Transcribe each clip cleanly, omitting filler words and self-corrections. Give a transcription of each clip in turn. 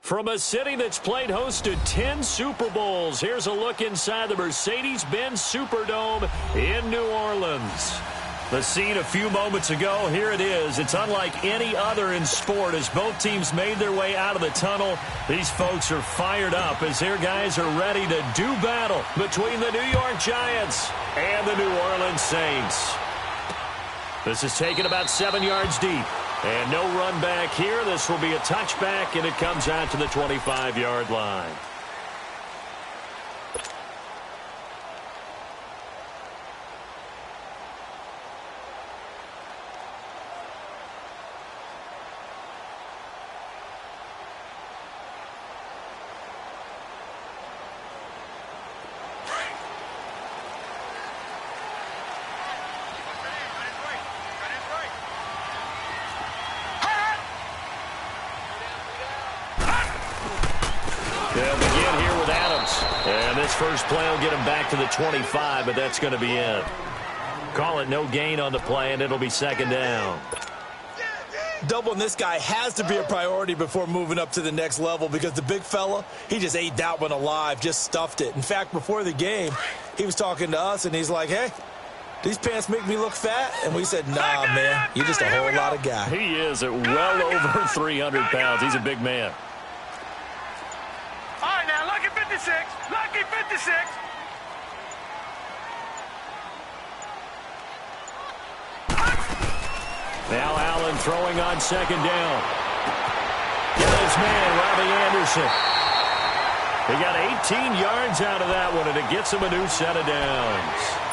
From a city that's played host to 10 Super Bowls, here's a look inside the Mercedes-Benz Superdome in New Orleans. The scene a few moments ago, here it is. It's unlike any other in sport as both teams made their way out of the tunnel. These folks are fired up as their guys are ready to do battle between the New York Giants and the New Orleans Saints. This is taken about 7 yards deep. And no run back here. This will be a touchback, and it comes out to the 25-yard line. They'll begin here with Adams. And this first play will get him back to the 25, but that's going to be it. Call it no gain on the play, and it'll be second down. Doubling this guy has to be a priority before moving up to the next level because the big fella, he just ate that one alive, just stuffed it. In fact, before the game, he was talking to us, and he's like, hey, these pants make me look fat? And we said, nah, man, you're just a whole lot of guy. He is at well over 300 pounds. He's a big man. All right, now, lucky 56. Lucky 56. Now Allen throwing on second down. Got his man, Robbie Anderson. He got 18 yards out of that one, and it gets him a new set of downs.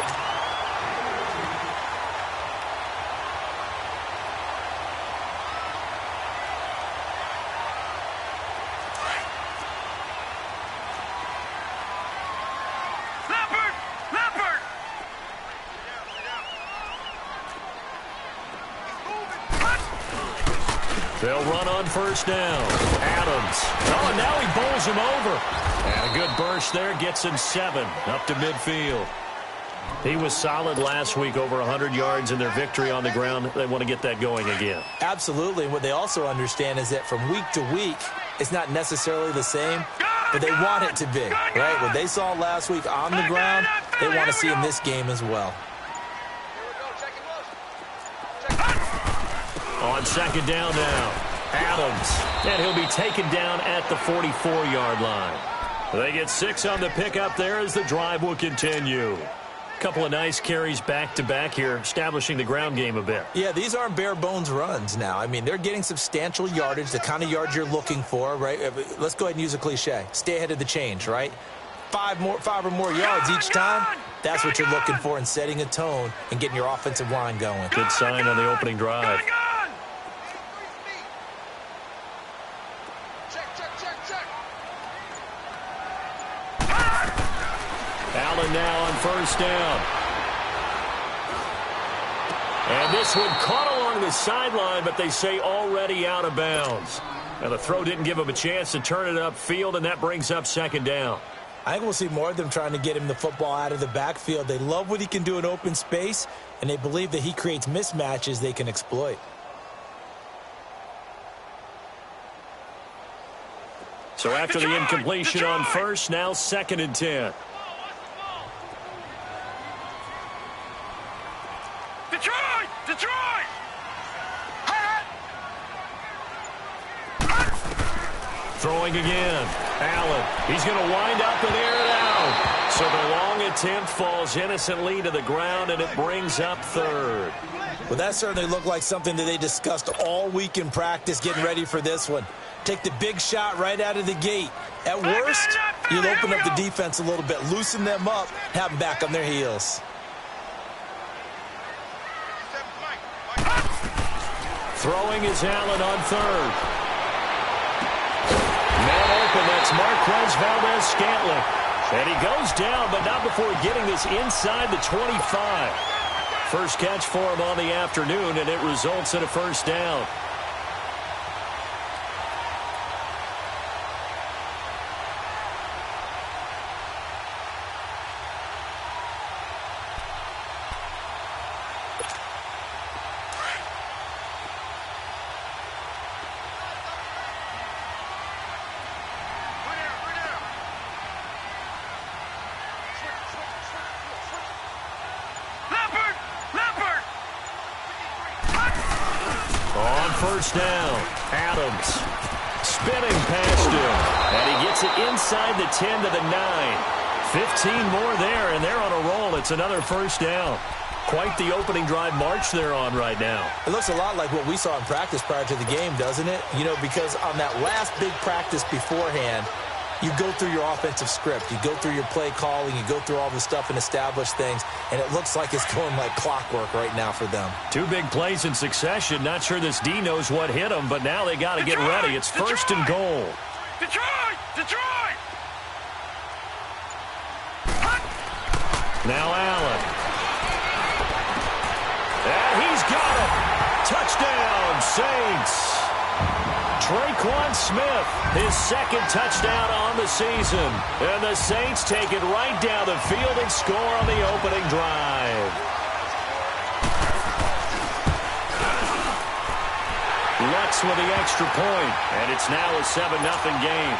They'll run on first down. Adams. Oh, and now he bowls him over. And a good burst there gets him 7 up to midfield. He was solid last week, over 100 yards in their victory on the ground. They want to get that going again. Absolutely. And what they also understand is that from week to week, it's not necessarily the same, but they want it to be, right? What they saw last week on the ground, they want to see in this game as well. On second down now, Adams. And he'll be taken down at the 44-yard line. They get 6 on the pickup there as the drive will continue. A couple of nice carries back-to-back here, establishing the ground game a bit. Yeah, these aren't bare-bones runs now. I mean, they're getting substantial yardage, the kind of yards you're looking for, right? Let's go ahead and use a cliche. Stay ahead of the change, right? 5 or more yards each time. That's what you're looking for in setting a tone and getting your offensive line going. Good sign on the opening drive. Allen now on first down. And this one caught along the sideline, but they say already out of bounds. Now the throw didn't give him a chance to turn it upfield, and that brings up second down. I think we'll see more of them trying to get him the football out of the backfield. They love what he can do in open space, and they believe that he creates mismatches they can exploit. So after the incompletion on first, now 2nd and 10. Detroit! Throwing again. Allen. He's going to wind up and air it out. So the long attempt falls innocently to the ground, and it brings up 3rd. Well, that certainly looked like something that they discussed all week in practice, getting ready for this one. Take the big shot right out of the gate. At worst, you'll open up the defense a little bit, loosen them up, have them back on their heels. Throwing is Allen on 3rd. Man open, that's Marquez Valdez-Scantling. And he goes down, but not before getting this inside the 25. First catch for him on the afternoon, and it results in a first down. first down. Adams spinning past him, and he gets it inside the 10 to the 9. 15 more there, and they're on a roll. It's another first down. Quite the opening drive march they're on right now. It looks a lot like what we saw in practice prior to the game, doesn't it? You know, because on that last big practice beforehand, you go through your offensive script. You go through your play calling. You go through all the stuff and establish things, and it looks like it's going like clockwork right now for them. Two big plays in succession. Not sure this D knows what hit them, but now they got to get ready. It's first and goal. Detroit! Detroit! Now Allen. And he's got it. Touchdown, Saints. Traquan Smith, his second touchdown on the season. And the Saints take it right down the field and score on the opening drive. Lutz with the extra point, and it's now a 7-0 game.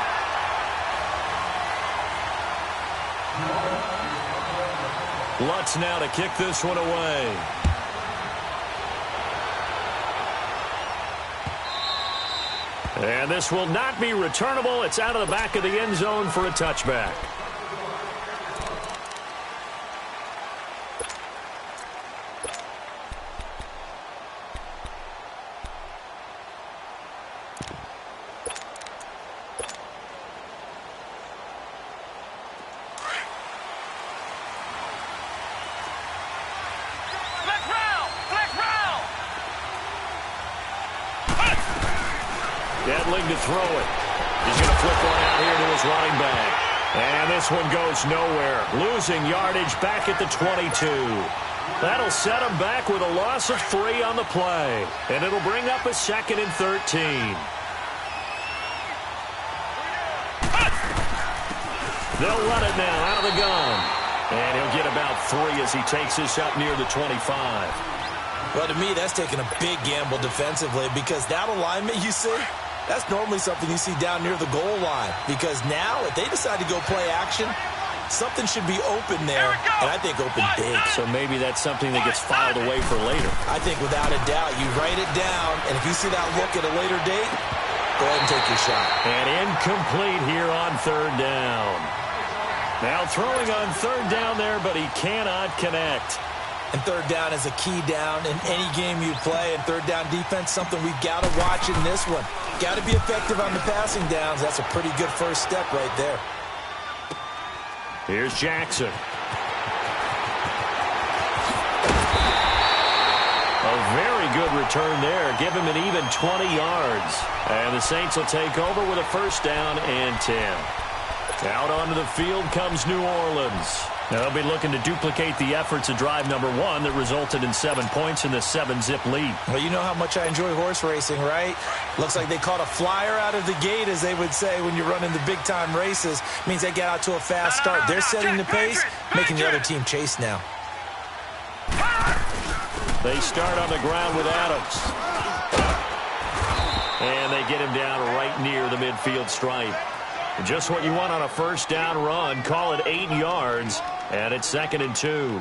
Lutz now to kick this one away. And this will not be returnable. It's out of the back of the end zone for a touchback. Deadling to throw it. He's going to flip one out here to his running back. And this one goes nowhere. Losing yardage back at the 22. That'll set him back with a loss of 3 on the play. And it'll bring up a 2nd and 13. They'll run it now out of the gun. And he'll get about 3 as he takes this up near the 25. Well, to me, that's taking a big gamble defensively because that alignment you see, that's normally something you see down near the goal line. Because now, if they decide to go play action, something should be open there, and I think open big. So maybe that's something that gets filed away for later. I think without a doubt, you write it down, and if you see that look at a later date, go ahead and take your shot. And incomplete here on 3rd down. Now throwing on 3rd down there, but he cannot connect. And 3rd down is a key down in any game you play. And 3rd down defense, something we've got to watch in this one. Got to be effective on the passing downs. That's a pretty good first step right there. Here's Jackson. A very good return there. Give him an even 20 yards. And the Saints will take over with a 1st down and 10. Out onto the field comes New Orleans. Now they'll be looking to duplicate the efforts of drive number 1 that resulted in 7 points in the 7-zip lead. Well, you know how much I enjoy horse racing, right? Looks like they caught a flyer out of the gate, as they would say when you're running the big-time races. Means they get out to a fast start. They're setting the pace, making the other team chase now. They start on the ground with Adams. And they get him down right near the midfield stripe. Just what you want on a 1st down run. Call it 8 yards, and it's 2nd and 2.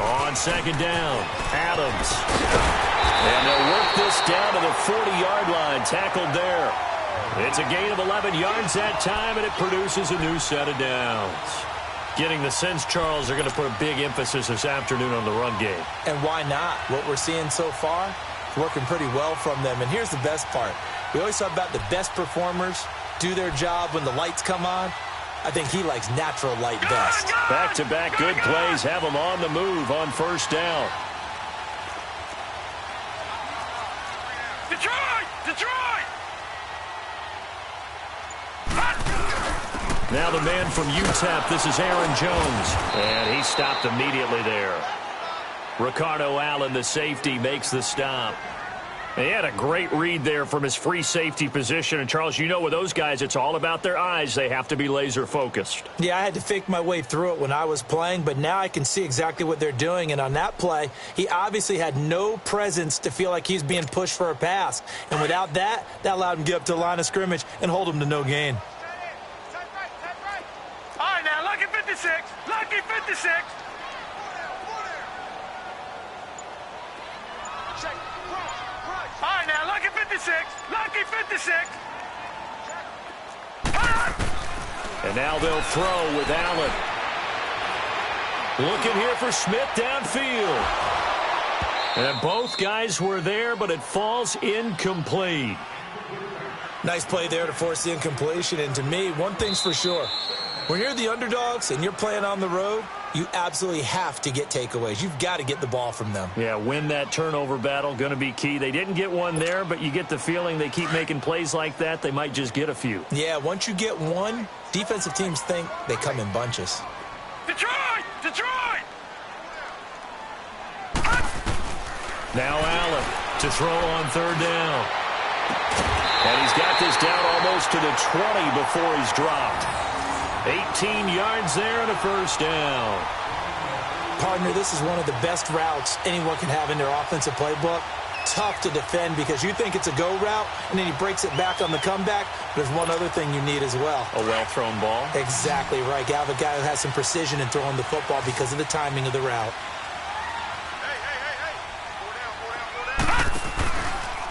On 2nd down, Adams. And they'll work this down to the 40-yard line. Tackled there. It's a gain of 11 yards that time, and it produces a new set of downs. Getting the sense, Charles, they're going to put a big emphasis this afternoon on the run game. And why not? What we're seeing so far, working pretty well from them. And here's the best part. We always talk about the best performers do their job when the lights come on. I think he likes natural light best. Back-to-back good plays have him on the move on 1st down. Detroit! Detroit! Now the man from UTEP, this is Aaron Jones. And he stopped immediately there. Ricardo Allen, the safety, makes the stop. He had a great read there from his free safety position. And, Charles, you know with those guys, it's all about their eyes. They have to be laser-focused. Yeah, I had to fake my way through it when I was playing, but now I can see exactly what they're doing. And on that play, he obviously had no presence to feel like he's being pushed for a pass. And without that, that allowed him to get up to the line of scrimmage and hold him to no gain. All right, now, lucky 56. Lucky 56. All right, now, lucky 56. Lucky 56. And now they'll throw with Allen. Looking here for Smith downfield. And both guys were there, but it falls incomplete. Nice play there to force the incompletion. And to me, one thing's for sure. When you're the underdogs and you're playing on the road, you absolutely have to get takeaways. You've got to get the ball from them. Yeah, win that turnover battle, going to be key. They didn't get one there, but you get the feeling they keep making plays like that, they might just get a few. Yeah, once you get one, defensive teams think they come in bunches. Detroit! Detroit! Now Allen to throw on third down. And he's got this down almost to the 20 before he's dropped. 18 yards there and a first down. Partner, this is one of the best routes anyone can have in their offensive playbook. Tough to defend because you think it's a go route, and then he breaks it back on the comeback. There's one other thing you need as well. A well-thrown ball. Exactly right. You have a guy who has some precision in throwing the football because of the timing of the route.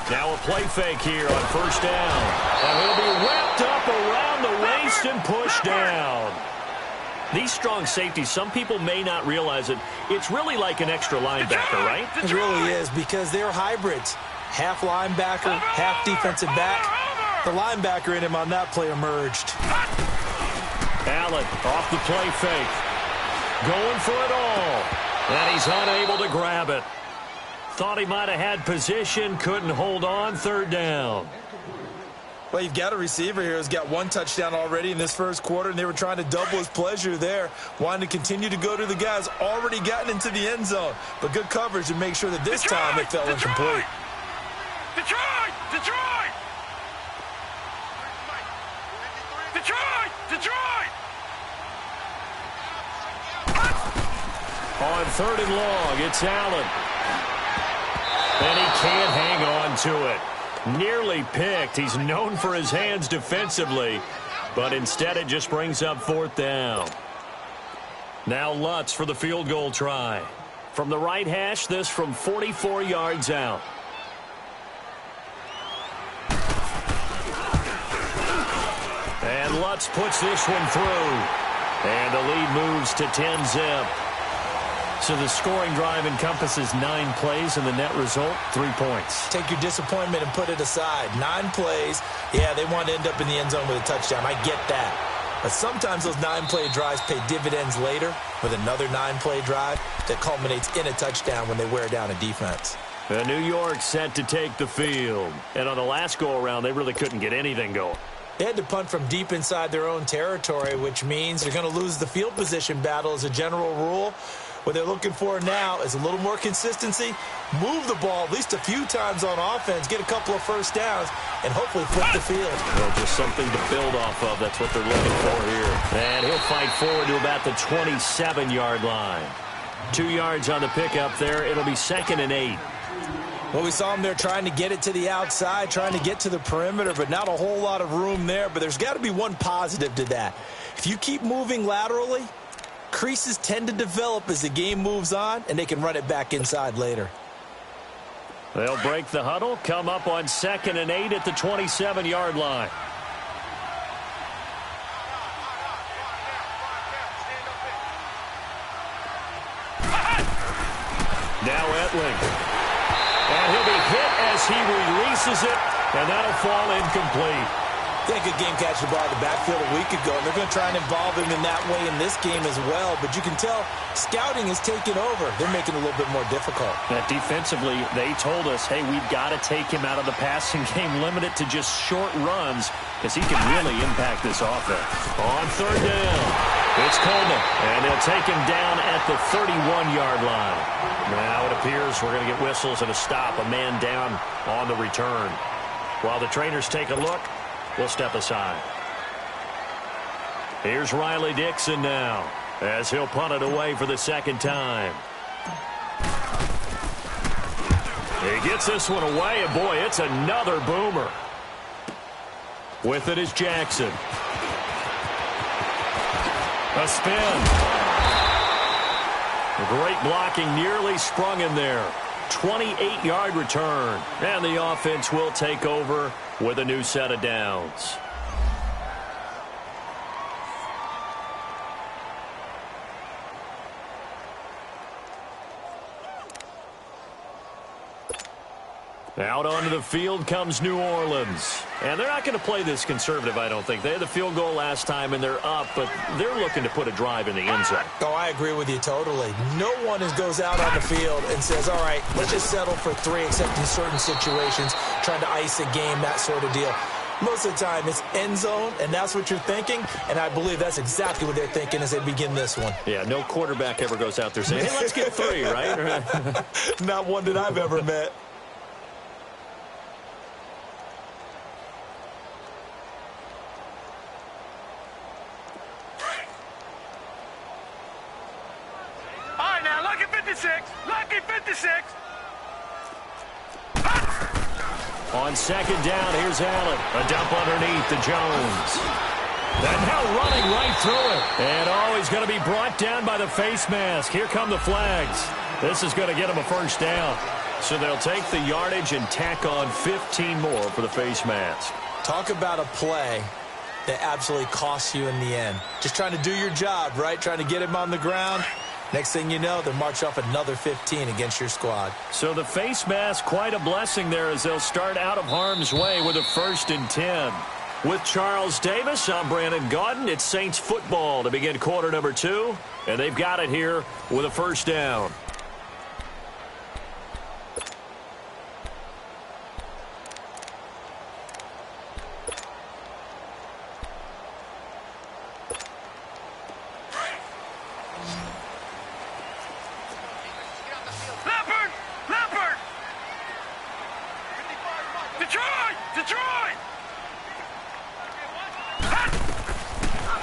Now a play fake here on first down. And he'll be wrapped up around the waist and pushed down. These strong safeties, some people may not realize it. It's really like an extra linebacker, right? It really is because they're hybrids. Half linebacker, half defensive back. The linebacker in him on that play emerged. Allen off the play fake. Going for it all. And he's unable to grab it. Thought he might have had position, couldn't hold on, third down. Well, you've got a receiver here who's got one touchdown already in this first quarter, and they were trying to double his pleasure there, wanting to continue to go to the guys already gotten into the end zone. But good coverage to make sure that this time it fell incomplete. Detroit! Detroit! Detroit! Detroit! On third and long, it's Allen. And he can't hang on to it. Nearly picked. He's known for his hands defensively, but instead it just brings up fourth down. Now Lutz for the field goal try. From the right hash, this from 44 yards out. And Lutz puts this one through. And the lead moves to 10-zip. So the scoring drive encompasses 9 plays, and the net result, 3 points. Take your disappointment and put it aside. 9 plays. Yeah, they want to end up in the end zone with a touchdown. I get that. But sometimes those 9-play drives pay dividends later with another 9-play drive that culminates in a touchdown when they wear down a defense. New York set to take the field. And on the last go-around, they really couldn't get anything going. They had to punt from deep inside their own territory, which means they're going to lose the field position battle as a general rule. What they're looking for now is a little more consistency, move the ball at least a few times on offense, get a couple of first downs, and hopefully flip the field. Well, just something to build off of. That's what they're looking for here. And he'll fight forward to about the 27-yard line. 2 yards on the pickup there. It'll be 2nd and 8. Well, we saw him there trying to get it to the outside, trying to get to the perimeter, but not a whole lot of room there. But there's got to be one positive to that. If you keep moving laterally, creases tend to develop as the game moves on, and they can run it back inside later. They'll break the huddle, come up on 2nd and 8 at the 27-yard line. Now Etling. And he'll be hit as he releases it, and that'll fall incomplete. He had a good game catching the ball in the backfield a week ago, and they're going to try and involve him in that way in this game as well. But you can tell scouting is taking over. They're making it a little bit more difficult. Defensively, they told us, hey, we've got to take him out of the passing game, limit it to just short runs, because he can really impact this offense. On third down, it's Coleman, and they'll take him down at the 31-yard line. Now it appears we're going to get whistles and a stop, a man down on the return. While the trainers take a look, we'll step aside. Here's Riley Dixon now, as he'll punt it away for the second time. He gets this one away, and boy, it's another boomer. With it is Jackson. A spin. Great blocking, nearly sprung in there. 28-yard return. And the offense will take over with a new set of downs. Out onto the field comes New Orleans. And they're not going to play this conservative, I don't think. They had the field goal last time, and they're up, but they're looking to put a drive in the end zone. Oh, I agree with you totally. No one goes out on the field and says, all right, let's just settle for 3, except in certain situations, trying to ice a game, that sort of deal. Most of the time, it's end zone, and that's what you're thinking, and I believe that's exactly what they're thinking as they begin this one. Yeah, no quarterback ever goes out there saying, hey, let's get 3, right? Not one that I've ever met. Lucky 56. On second down, here's Allen. A dump underneath to Jones. And now running right through it. And he's going to be brought down by the face mask. Here come the flags. This is going to get him a first down. So they'll take the yardage and tack on 15 more for the face mask. Talk about a play that absolutely costs you in the end. Just trying to do your job, right? Trying to get him on the ground. Next thing you know, they'll march off another 15 against your squad. So the face mask, quite a blessing there as they'll start out of harm's way with a 1st and 10. With Charles Davis, I'm Brandon Gaudin. It's Saints football to begin quarter number 2. And they've got it here with a first down.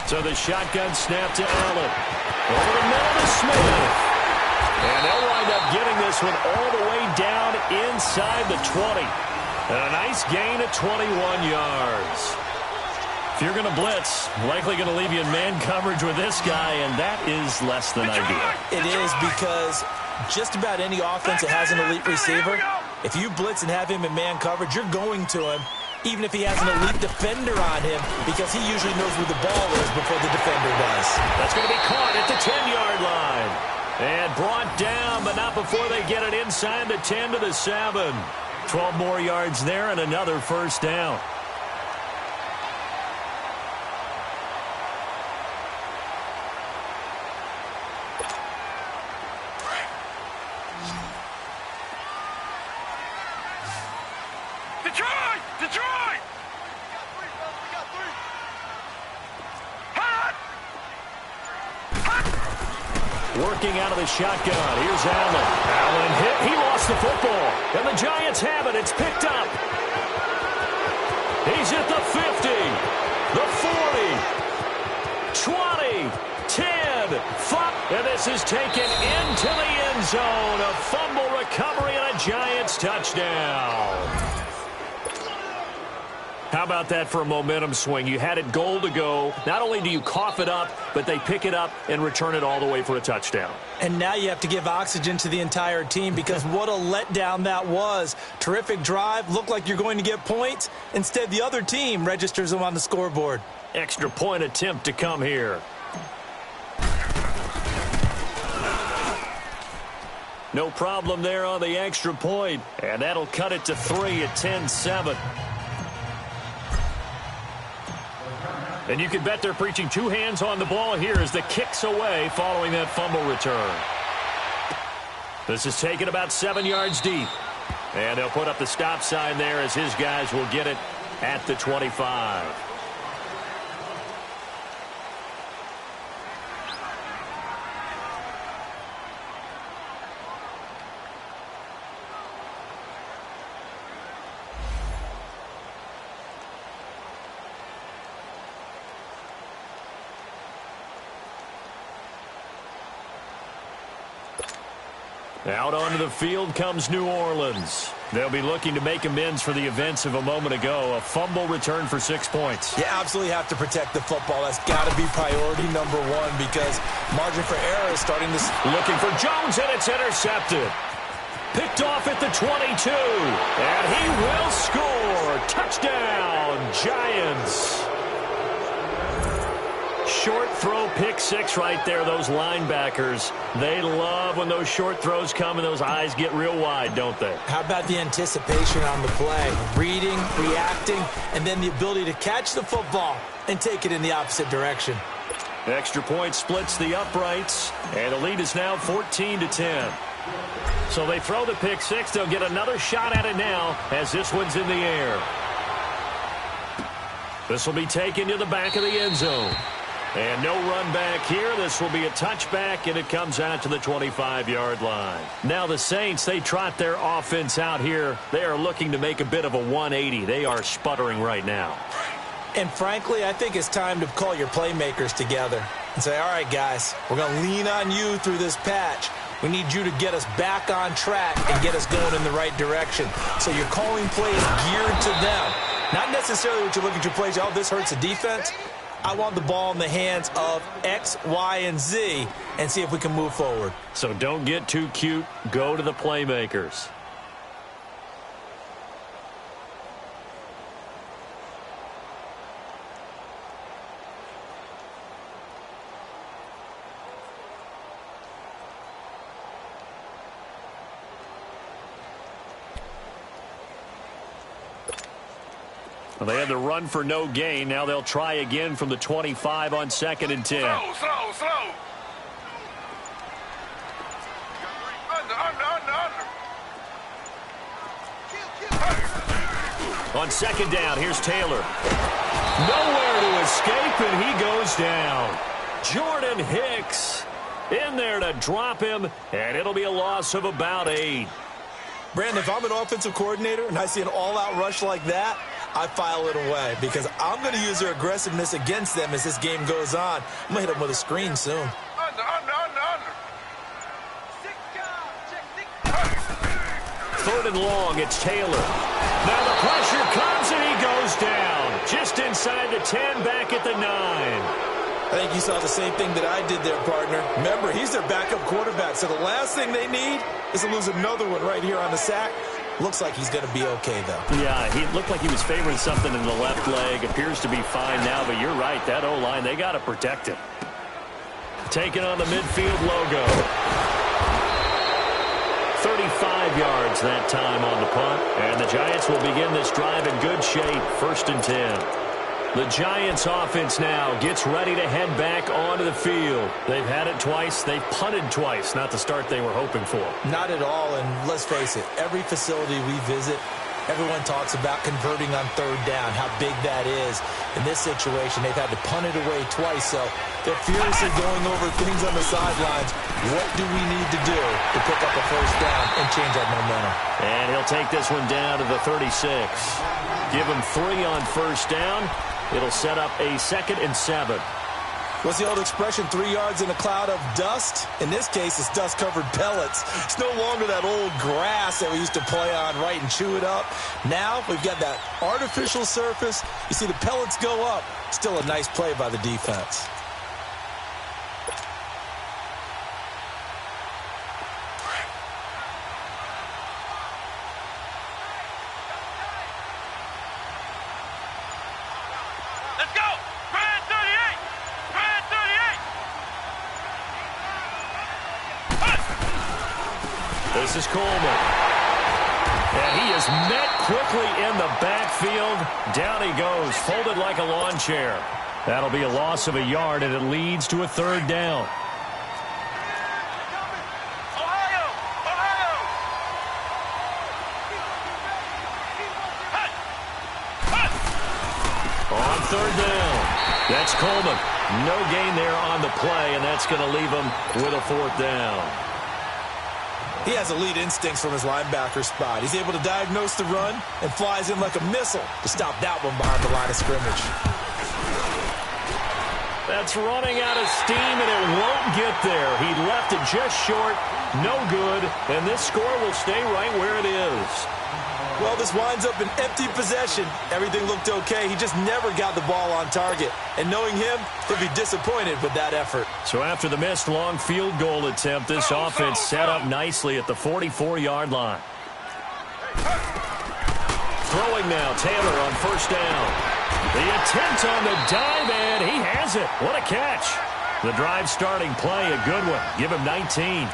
So the shotgun snap to Allen. Over the middle to Smith. And they'll wind up getting this one all the way down inside the 20. And a nice gain of 21 yards. If you're going to blitz, likely going to leave you in man coverage with this guy, and that is less than ideal. It is, because just about any offense that has an elite receiver, if you blitz and have him in man coverage, you're going to him, even if he has an elite defender on him, because he usually knows where the ball is before the defender does. That's going to be caught at the 10-yard line. And brought down, but not before they get it inside the 10 to the 7. 12 more yards there and another first down. Detroit! Working out of the shotgun. Here's Allen. Allen hit. He lost the football. And the Giants have it. It's picked up. He's at the 50, the 40, 20, 10, 5. And this is taken into the end zone. A fumble recovery and a Giants touchdown. How about that for a momentum swing? You had it goal to go. Not only do you cough it up, but they pick it up and return it all the way for a touchdown. And now you have to give oxygen to the entire team, because what a letdown that was. Terrific drive. Looked like you're going to get points. Instead, the other team registers them on the scoreboard. Extra point attempt to come here. No problem there on the extra point. And that'll cut it to 3 at 10-7. And you can bet they're preaching two hands on the ball here as the kick's away following that fumble return. This is taken about 7 yards deep. And they'll put up the stop sign there as his guys will get it at the 25. Out onto the field comes New Orleans. They'll be looking to make amends for the events of a moment ago. A fumble return for 6 points. You absolutely have to protect the football. That's got to be priority number one because margin for error is starting to... Looking for Jones, and it's intercepted. Picked off at the 22. And he will score. Touchdown, Giants. Short throw, pick six right there. Those linebackers, they love when those short throws come and those eyes get real wide, don't they? How about the anticipation on the play? Reading, reacting, and then the ability to catch the football and take it in the opposite direction. Extra point splits the uprights, and the lead is now 14-10. So they throw the pick six. They'll get another shot at it now as this one's in the air. This will be taken to the back of the end zone. And no run back here. This will be a touchback, and it comes out to the 25-yard line. Now the Saints, they trot their offense out here. They are looking to make a bit of a 180. They are sputtering right now. And frankly, I think it's time to call your playmakers together and say, all right, guys, we're going to lean on you through this patch. We need you to get us back on track and get us going in the right direction. So you're calling plays geared to them. Not necessarily what you look at your plays, oh, this hurts the defense. I want the ball in the hands of X, Y, and Z and see if we can move forward. So don't get too cute. Go to the playmakers. Well, they had the run for no gain. Now they'll try again from the 25 on 2nd and 10. Slow. Under. On 2nd down, here's Taylor. Nowhere to escape, and he goes down. Jordan Hicks in there to drop him, and it'll be a loss of about 8. Brandon, if I'm an offensive coordinator and I see an all-out rush like that, I file it away because I'm going to use their aggressiveness against them as this game goes on. I'm going to hit them with a screen soon. Under. 3rd and long, it's Taylor. Now the pressure comes and he goes down. Just inside the 10, back at the 9. I think you saw the same thing that I did there, partner. Remember, he's their backup quarterback, so the last thing they need is to lose another one right here on the sack. Looks like he's going to be okay, though. Yeah, he looked like he was favoring something in the left leg. Appears to be fine now, but you're right. That O-line, they got to protect him. Taking on the midfield logo. 35 yards that time on the punt. And the Giants will begin this drive in good shape. 1st and 10. The Giants offense now gets ready to head back onto the field. They've had it twice. They've punted twice. Not the start they were hoping for. Not at all, and let's face it, every facility we visit, everyone talks about converting on 3rd down, how big that is. In this situation, they've had to punt it away twice, so they're furiously going over things on the sidelines. What do we need to do to pick up a 1st down and change our momentum? And he'll take this one down to the 36. Give him 3 on 1st down. It'll set up a 2nd and 7. What's the old expression, 3 yards in a cloud of dust? In this case, it's dust-covered pellets. It's no longer that old grass that we used to play on, right, and chew it up. Now we've got that artificial surface. You see the pellets go up. Still a nice play by the defense. Let's go. Brand 38. Brand 38. This is Coleman. And he is met quickly in the backfield. Down he goes, folded like a lawn chair. That'll be a loss of a yard, and it leads to a third down. On third down, that's Coleman. No gain there on the play, and that's going to leave him with a fourth down. He has elite instincts from his linebacker spot. He's able to diagnose the run and flies in like a missile to stop that one behind the line of scrimmage. That's running out of steam, and it won't get there. He left it just short, no good, and this score will stay right where it is. Well, this winds up an empty possession. Everything looked okay. He just never got the ball on target. And knowing him, he'll be disappointed with that effort. So after the missed long field goal attempt, this offense set up nicely at the 44-yard line. Throwing now, Taylor on first down. The attempt on the dive, and he has it. What a catch. The drive starting play, a good one. Give him 19.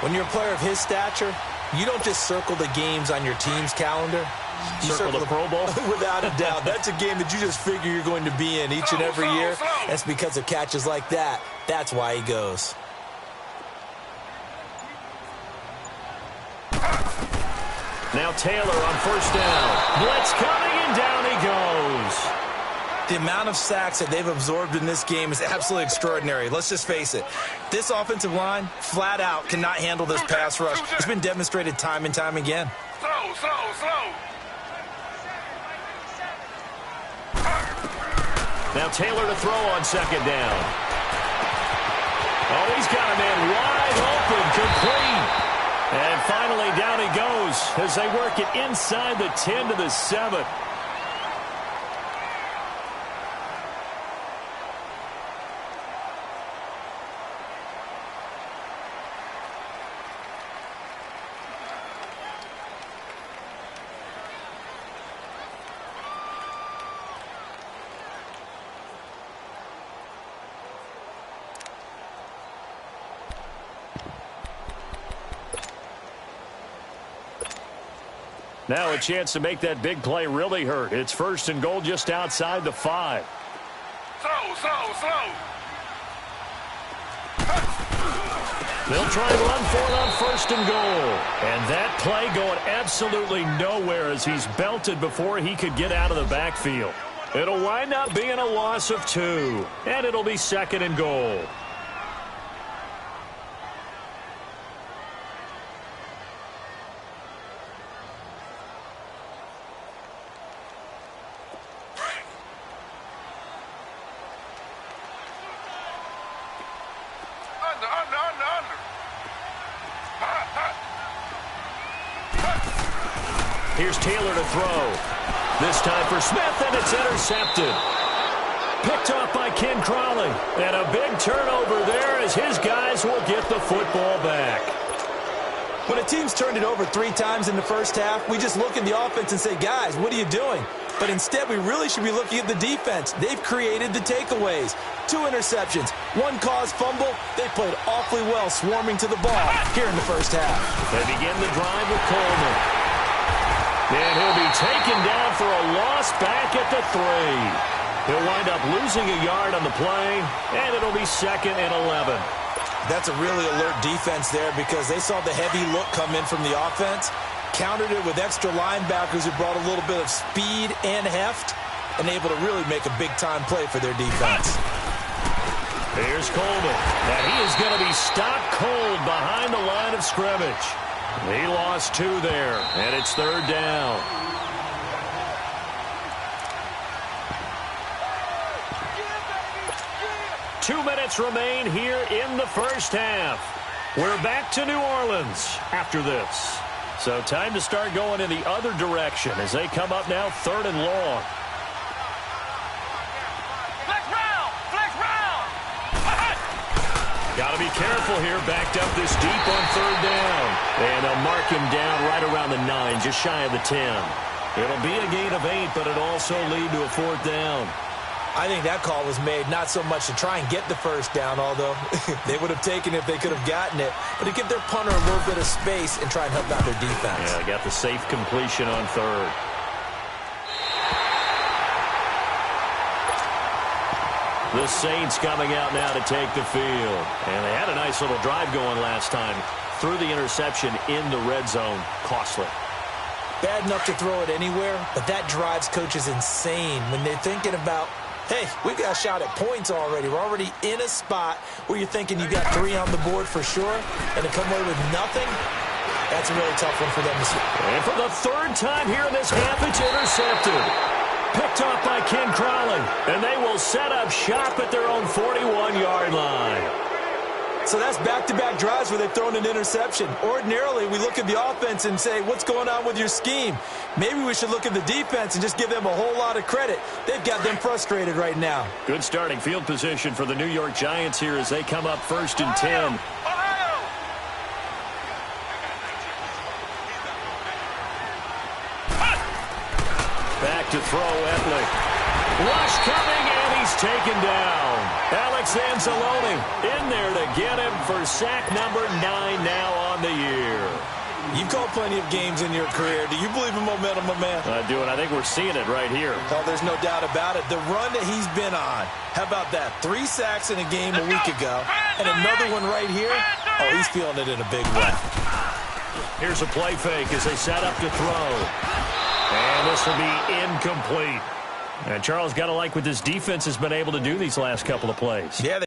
When you're a player of his stature, you don't just circle the games on your team's calendar. You circle the Pro Bowl? Without a doubt. That's a game that you just figure you're going to be in each and every year. That's because of catches like that. That's why he goes. Now Taylor on first down. Blitz coming, and down he goes. The amount of sacks that they've absorbed in this game is absolutely extraordinary. Let's just face it. This offensive line, flat out, cannot handle this pass rush. It's been demonstrated time and time again. Slow. Now Taylor to throw on second down. Oh, he's got a man wide open, complete. And finally down he goes as they work it inside the 10 to the 7. Now a chance to make that big play really hurt. It's first and goal just outside the 5. Slow. They'll try and run for it on first and goal. And that play going absolutely nowhere as he's belted before he could get out of the backfield. It'll wind up being a loss of 2. And it'll be second and goal. Here's Taylor to throw. This time for Smith, and it's intercepted. Picked off by Ken Crawley. And a big turnover there as his guys will get the football back. When a team's turned it over 3 times in the first half, we just look at the offense and say, guys, what are you doing? But instead, we really should be looking at the defense. They've created the takeaways. 2 interceptions, 1 caused fumble. They played awfully well swarming to the ball here in the first half. They begin the drive with Coleman. And he'll be taken down for a loss back at the 3. He'll wind up losing a yard on the play, and it'll be second and 11. That's a really alert defense there because they saw the heavy look come in from the offense, countered it with extra linebackers who brought a little bit of speed and heft, and able to really make a big-time play for their defense. Here's Coleman, and he is going to be stopped cold behind the line of scrimmage. He lost 2 there, and it's third down. Two minutes remain here in the first half. We're back to New Orleans after this. So time to start going in the other direction as they come up now third and long. Got to be careful here, backed up this deep on third down. And they'll mark him down right around the 9, just shy of the 10. It'll be a gain of 8, but it'll also lead to a fourth down. I think that call was made not so much to try and get the first down, although they would have taken it if they could have gotten it, but to give their punter a little bit of space and try and help out their defense. Yeah, got the safe completion on third. The Saints coming out now to take the field. And they had a nice little drive going last time. Threw the interception in the red zone. Costly. Bad enough to throw it anywhere, but that drives coaches insane when they're thinking about, hey, we've got a shot at points already. We're already in a spot where you're thinking you got 3 on the board for sure, and to come away with nothing, that's a really tough one for them to see. And for the 3rd time here in this half, it's intercepted. Picked off by Ken Crowley, and they will set up shop at their own 41-yard line. So that's back-to-back drives where they've thrown an interception. Ordinarily, we look at the offense and say, what's going on with your scheme? Maybe we should look at the defense and just give them a whole lot of credit. They've got them frustrated right now. Good starting field position for the New York Giants here as they come up 1st and 10. Back to throw, Etley. Rush coming, and he's taken down. Alex Anzalone in there to get him for sack number 9 now on the year. You've called plenty of games in your career. Do you believe in momentum, my man? I do, and I think we're seeing it right here. Oh, there's no doubt about it. The run that he's been on. How about that? 3 sacks in a game a week ago, and another one right here. Oh, he's feeling it in a big way. Here's a play fake as they set up to throw. And this will be incomplete. And Charles, got to like what this defense has been able to do these last couple of plays. Yeah. They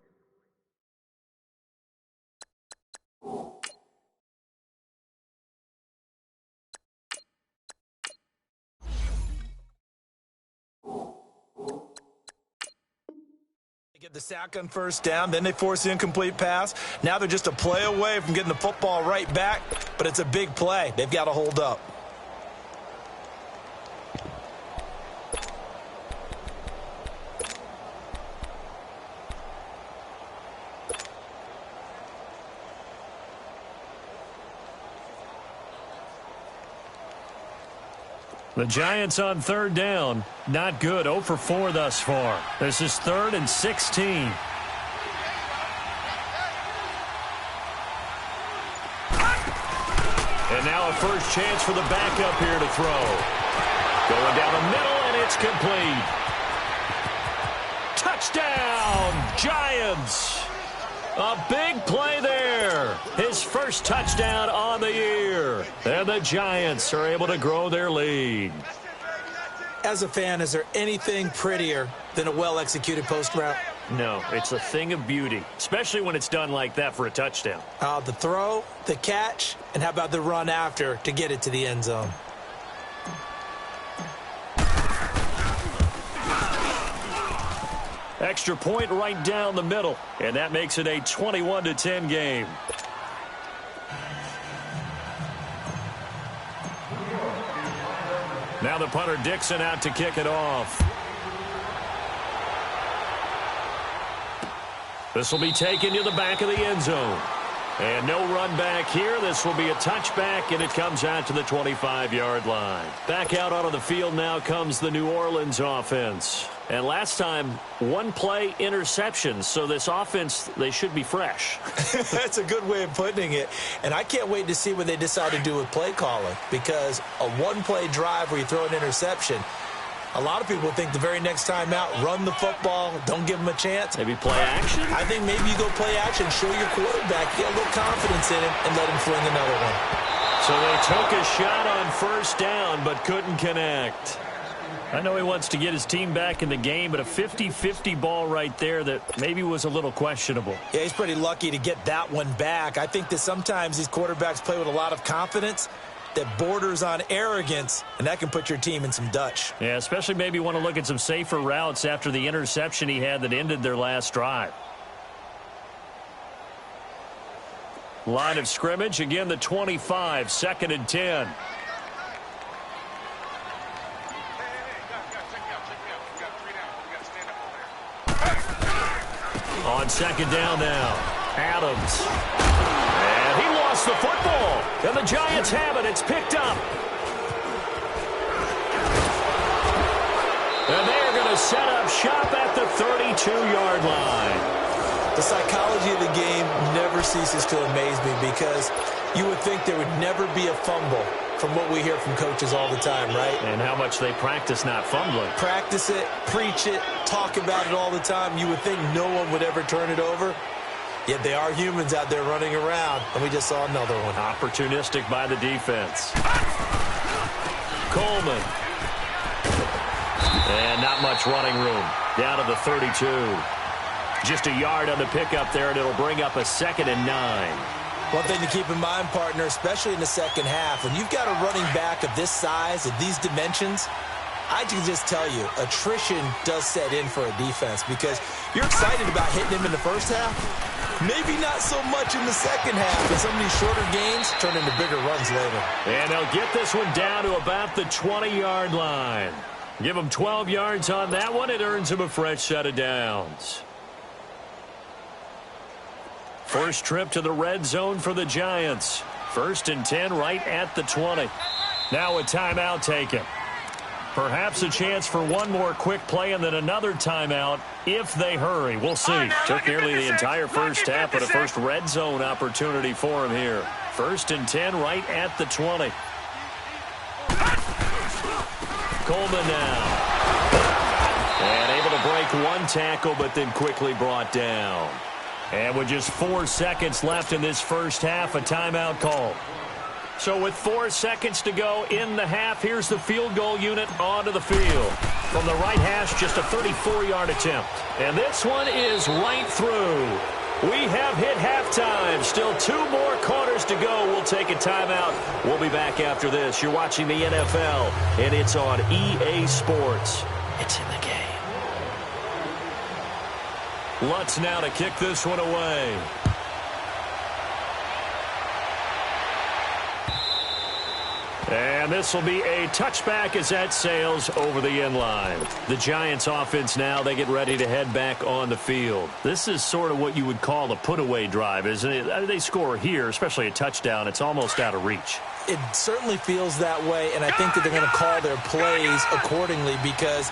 get the sack on 1st down, then they force the incomplete pass. Now they're just a play away from getting the football right back, but it's a big play. They've got to hold up. The Giants on 3rd down. Not good. 0 for 4 thus far. This is 3rd and 16. And now a first chance for the backup here to throw. Going down the middle, and it's complete. Touchdown, Giants. A big play there. His first touchdown on the year. And the Giants are able to grow their lead. As a fan, is there anything prettier than a well-executed post route? No, it's a thing of beauty, especially when it's done like that for a touchdown. The throw, the catch, and how about the run after to get it to the end zone? Extra point right down the middle, and that makes it a 21-10 game. Now the punter Dixon out to kick it off. This will be taken to the back of the end zone. And no run back here. This will be a touchback, and it comes out to the 25-yard line. Back out onto the field now comes the New Orleans offense. And last time, 1-play interception. So this offense, they should be fresh. That's a good way of putting it. And I can't wait to see what they decide to do with play calling. Because a 1-play drive where you throw an interception, a lot of people think the very next time out, run the football, don't give them a chance. Maybe play action? I think maybe you go play action, show your quarterback, get a little confidence in him, and let him fling another one. So they took a shot on 1st down, but couldn't connect. I know he wants to get his team back in the game, but a 50-50 ball right there that maybe was a little questionable. Yeah, he's pretty lucky to get that one back. I think that sometimes these quarterbacks play with a lot of confidence that borders on arrogance, and that can put your team in some Dutch. Yeah, especially maybe want to look at some safer routes after the interception he had that ended their last drive. Line of scrimmage, again the 25, 2nd and 10. On 2nd down now, Adams. And he lost the football. And the Giants have it. It's picked up. And they're going to set up shop at the 32-yard line. The psychology of the game never ceases to amaze me because you would think there would never be a fumble from what we hear from coaches all the time, right? And how much they practice not fumbling. Practice it, preach it, talk about it all the time. You would think no one would ever turn it over. Yet they are humans out there running around, and we just saw another one. Opportunistic by the defense. Coleman. And not much running room. Down to the 32. Just a yard on the pickup there, and it'll bring up a 2nd and 9. One thing to keep in mind, partner, especially in the second half, when you've got a running back of this size, of these dimensions, I can just tell you, attrition does set in for a defense because you're excited about hitting him in the first half. Maybe not so much in the second half, and some of these shorter gains turn into bigger runs later. And they'll get this one down to about the 20-yard line. Give them 12 yards on that one. It earns them a fresh set of downs. First trip to the red zone for the Giants. 1st and 10 right at the 20. Now a timeout taken. Perhaps a chance for one more quick play and then another timeout if they hurry. We'll see. Took nearly the entire first half, but a first red zone opportunity for him here. 1st and 10 right at the 20. Coleman now. And able to break one tackle, but then quickly brought down. And with just 4 seconds left in this first half, a timeout call. So with 4 seconds to go in the half, here's the field goal unit onto the field. From the right hash, just a 34-yard attempt. And this one is right through. We have hit halftime. Still 2 more quarters to go. We'll take a timeout. We'll be back after this. You're watching the NFL, and it's on EA Sports. It's in the game. Lutz now to kick this one away. And this will be a touchback as that sails over the end line. The Giants offense now, they get ready to head back on the field. This is sort of what you would call a put-away drive, isn't it? They score here, especially a touchdown. It's almost out of reach. It certainly feels that way, and I think that they're going to call their plays accordingly because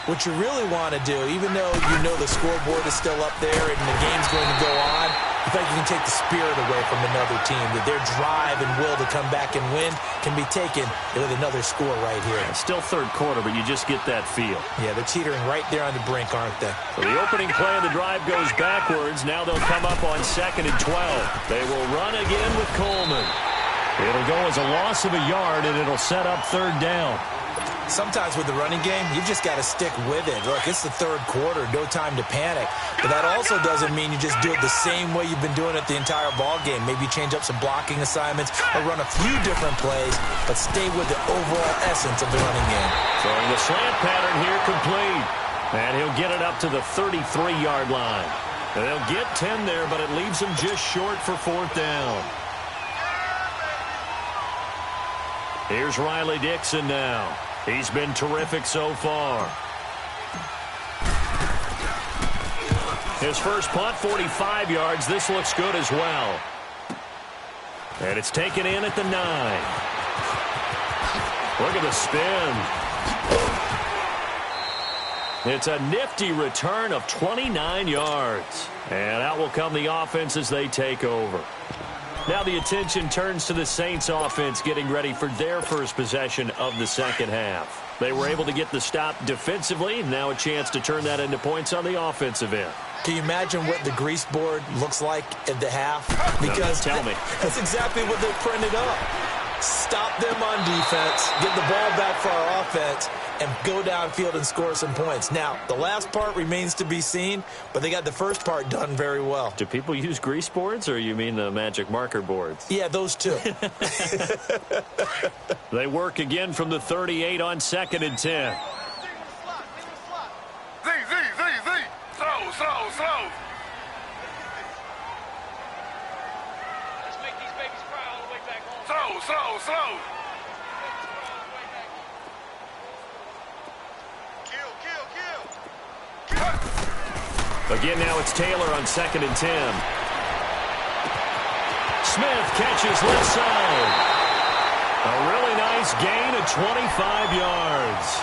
what you really want to do, even though you know the scoreboard is still up there and the game's going to go on, I think you can take the spirit away from another team, that their drive and will to come back and win can be taken with another score right here. Yeah, still third quarter, but you just get that feel. Yeah, they're teetering right there on the brink, aren't they? So the opening play of the drive goes backwards. Now they'll come up on 2nd and 12. They will run again with Coleman. It'll go as a loss of a yard, and it'll set up 3rd down. Sometimes with the running game, you've just got to stick with it. Look, it's the 3rd quarter, no time to panic. But that also doesn't mean you just do it the same way you've been doing it the entire ball game. Maybe change up some blocking assignments or run a few different plays, but stay with the overall essence of the running game. Throwing the slant pattern here complete. And he'll get it up to the 33-yard line. And they'll get 10 there, but it leaves him just short for 4th down. Here's Riley Dixon now. He's been terrific so far. His first punt, 45 yards. This looks good as well. And it's taken in at the 9. Look at the spin. It's a nifty return of 29 yards. And out will come the offense as they take over. Now the attention turns to the Saints offense getting ready for their first possession of the second half. They were able to get the stop defensively. Now a chance to turn that into points on the offensive end. Can you imagine what the grease board looks like at the half? Because tell me. That's exactly what they printed up. Stop them on defense, get the ball back for our offense, and go downfield and score some points. Now, the last part remains to be seen, but they got the first part done very well. Do people use grease boards, or you mean the magic marker boards? Yeah, those two. They work again from the 38 on 2nd and 10. Slow. Slow. Kill. Again, now it's Taylor on 2nd and 10. Smith catches left side. A really nice gain of 25 yards.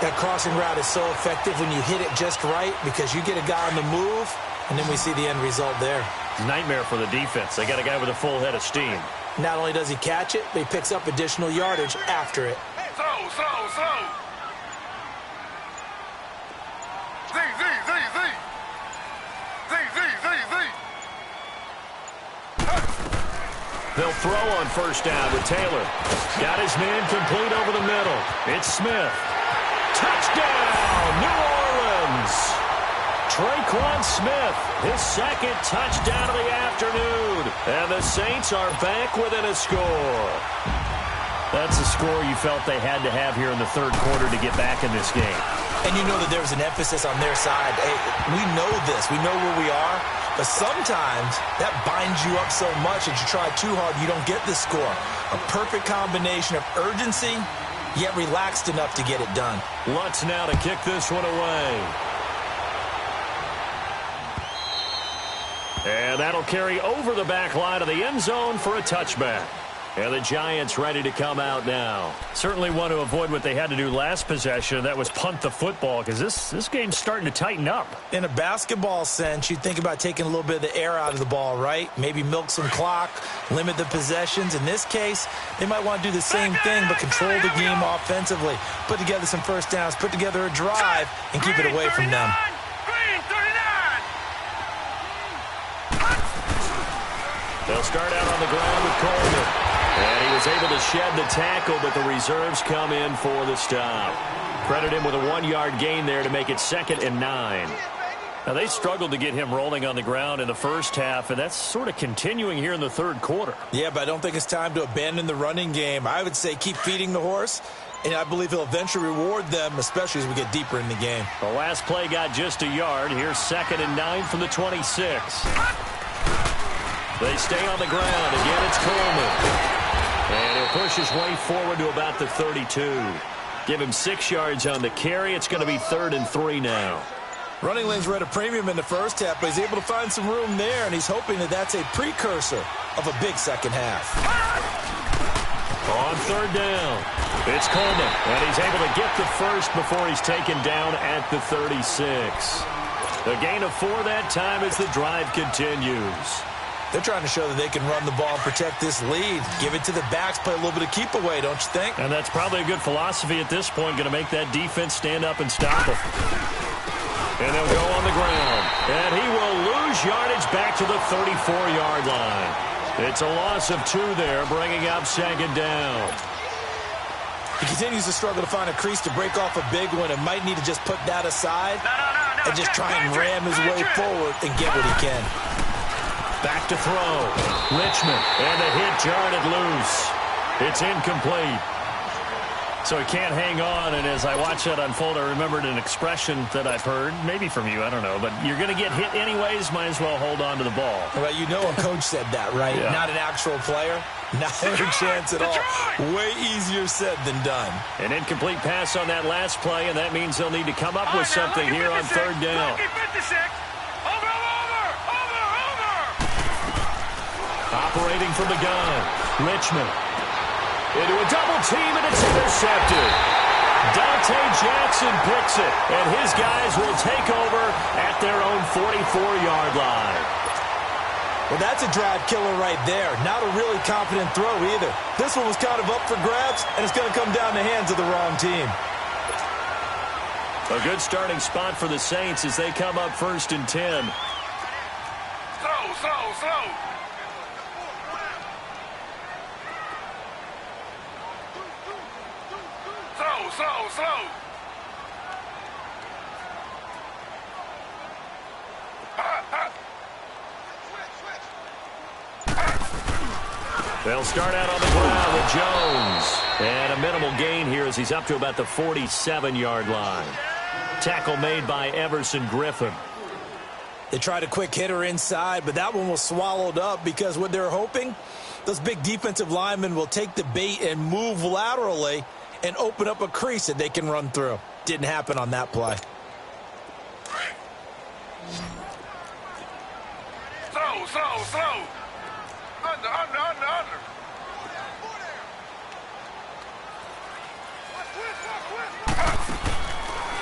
That crossing route is so effective when you hit it just right because you get a guy on the move, and then we see the end result there. Nightmare for the defense. They got a guy with a full head of steam. Not only does he catch it, but he picks up additional yardage after it. Slow. They'll throw on first down with Taylor. Got his man complete over the middle. It's Smith. Touchdown, New Orleans. Traquan Smith, his second touchdown of the afternoon. And the Saints are back within a score. That's a score you felt they had to have here in the third quarter to get back in this game. And you know that there was an emphasis on their side. Hey, we know this. We know where we are. But sometimes that binds you up so much that you try too hard, you don't get the score. A perfect combination of urgency, yet relaxed enough to get it done. Lutz now to kick this one away. And that'll carry over the back line of the end zone for a touchback. And the Giants ready to come out now. Certainly want to avoid what they had to do last possession. That was punt the football, because this game's starting to tighten up. In a basketball sense, you think about taking a little bit of the air out of the ball, right? Maybe milk some clock, limit the possessions. In this case, they might want to do the same thing, but control the game offensively. Put together some first downs, put together a drive, and keep it away from them. They'll start out on the ground with Coleman. And he was able to shed the tackle, but the reserves come in for the stop. Credit him with a 1-yard gain there to make it 2nd and 9. Now, they struggled to get him rolling on the ground in the first half, and that's sort of continuing here in the third quarter. Yeah, but I don't think it's time to abandon the running game. I would say keep feeding the horse, and I believe he'll eventually reward them, especially as we get deeper in the game. The last play got just a yard. Here's 2nd and 9 from the 26. They stay on the ground. Again, it's Coleman. And he'll push his way forward to about the 32. Give him 6 yards on the carry. It's going to be 3rd and 3 now. Running lanes were at a premium in the first half, but he's able to find some room there, and he's hoping that that's a precursor of a big second half. On 3rd down, it's Coleman, and he's able to get the first before he's taken down at the 36. A gain of 4 that time as the drive continues. They're trying to show that they can run the ball and protect this lead. Give it to the backs, play a little bit of keep away, don't you think? And that's probably a good philosophy at this point, going to make that defense stand up and stop them. And they'll go on the ground. And he will lose yardage back to the 34-yard line. It's a loss of 2 there, bringing up 2nd down. He continues to struggle to find a crease to break off a big one and might need to just put that aside and just try and ram his way forward and get what he can. Back to throw. Richmond. And the hit jarred it loose. It's incomplete. So he can't hang on, and as I watch that unfold, I remembered an expression that I've heard, maybe from you, I don't know, but you're going to get hit anyways, might as well hold on to the ball. Well, you know a coach said that, right? Yeah. Not an actual player. Not a chance at all. Way easier said than done. An incomplete pass on that last play, and that means they'll need to come up with something here on 3rd down. Operating from the gun, Richmond. Into a double team, and it's intercepted. Dante Jackson picks it, and his guys will take over at their own 44-yard line. Well, that's a drive killer right there. Not a really confident throw either. This one was kind of up for grabs, and it's going to come down the hands of the wrong team. A good starting spot for the Saints as they come up 1st and 10. Slow. Slow. They'll start out on the ground with Jones. And a minimal gain here as he's up to about the 47-yard line. Tackle made by Everson Griffin. They tried a quick hitter inside, but that one was swallowed up because what they're hoping, those big defensive linemen will take the bait and move laterally and open up a crease that they can run through. Didn't happen on that play. Slow. Under.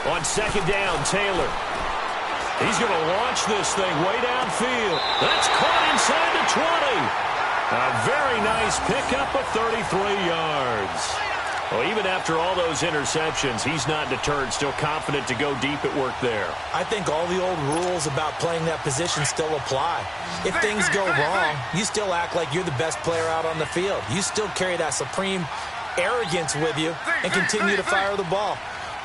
On 2nd down, Taylor. He's going to launch this thing way downfield. That's caught inside the 20. A very nice pickup of 33 yards. Well, even after all those interceptions, he's not deterred, still confident to go deep at work there. I think all the old rules about playing that position still apply. If things go wrong, you still act like you're the best player out on the field. You still carry that supreme arrogance with you and continue to fire the ball.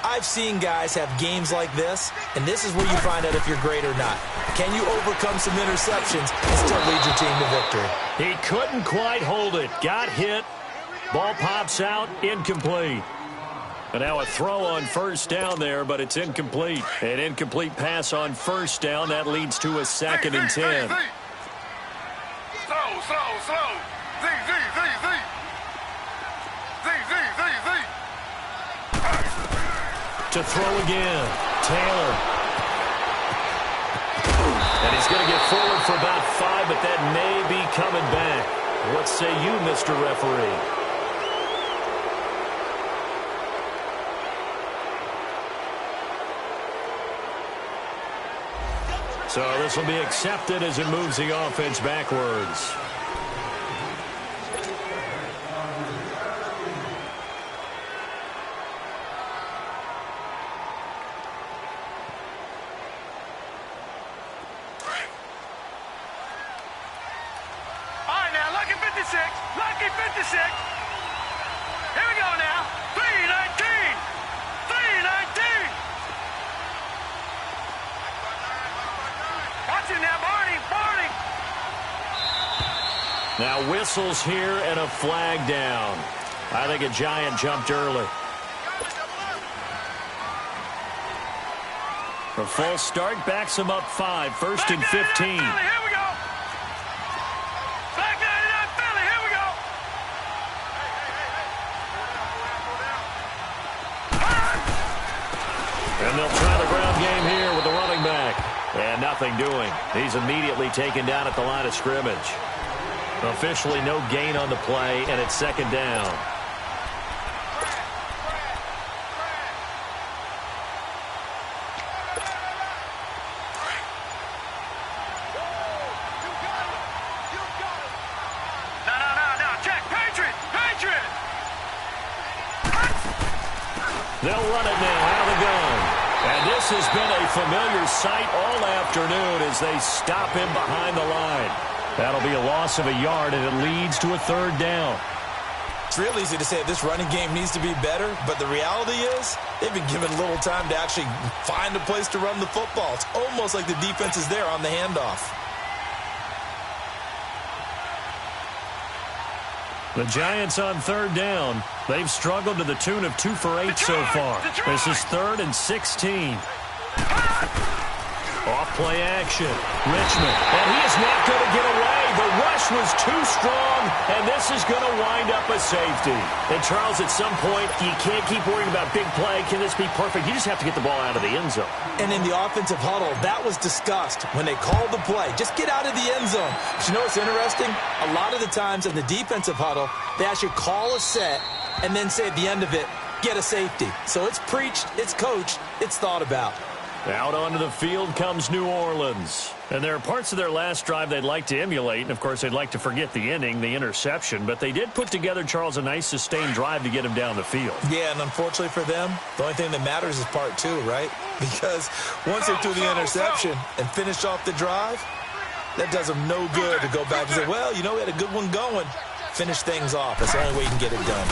I've seen guys have games like this, and this is where you find out if you're great or not. Can you overcome some interceptions and still lead your team to victory? He couldn't quite hold it. Got hit. Ball pops out, incomplete. And now a throw on first down there, but it's incomplete. An incomplete pass on first down. That leads to a 2nd and 10. Slow. To throw again. Taylor. And he's going to get forward for about 5, but that may be coming back. What say you, Mr. Referee? So this will be accepted as it moves the offense backwards. All right, now, lucky 56. Lucky 56. Here we go now. 319. 319. Watch it now, Barney. Barney. Now whistles here and a flag down. I think a Giant jumped early. A false start backs him up 5. 1st and 15. Here we go. Back 99 Philly. Here we go. And they'll try the ground game here with the running back. And nothing doing. He's immediately taken down at the line of scrimmage. Officially no gain on the play, and it's 2nd down. No. Check. Patriot. They'll run it now out of the gun. And this has been a familiar sight all afternoon as they stop him behind the line. That'll be a loss of a yard, and it leads to a 3rd down. It's real easy to say this running game needs to be better, but the reality is they've been given little time to actually find a place to run the football. It's almost like the defense is there on the handoff. The Giants on 3rd down. They've struggled to the tune of 2 for 8 so far. This is 3rd and 16. Off play action. Richmond. And he is not going to get away. The rush was too strong, and this is going to wind up a safety. And, Charles, at some point, you can't keep worrying about big play. Can this be perfect? You just have to get the ball out of the end zone. And in the offensive huddle, that was discussed when they called the play. Just get out of the end zone. But you know what's interesting? A lot of the times in the defensive huddle, they actually call a set and then say at the end of it, get a safety. So it's preached, it's coached, it's thought about. Out onto the field comes New Orleans. And there are parts of their last drive they'd like to emulate. And, of course, they'd like to forget the inning, the interception. But they did put together, Charles, a nice sustained drive to get him down the field. Yeah, and unfortunately for them, the only thing that matters is part 2, right? Because once they threw the interception and finished off the drive, that does them no good to go back and say, well, you know, we had a good one going. Finish things off. That's the only way you can get it done.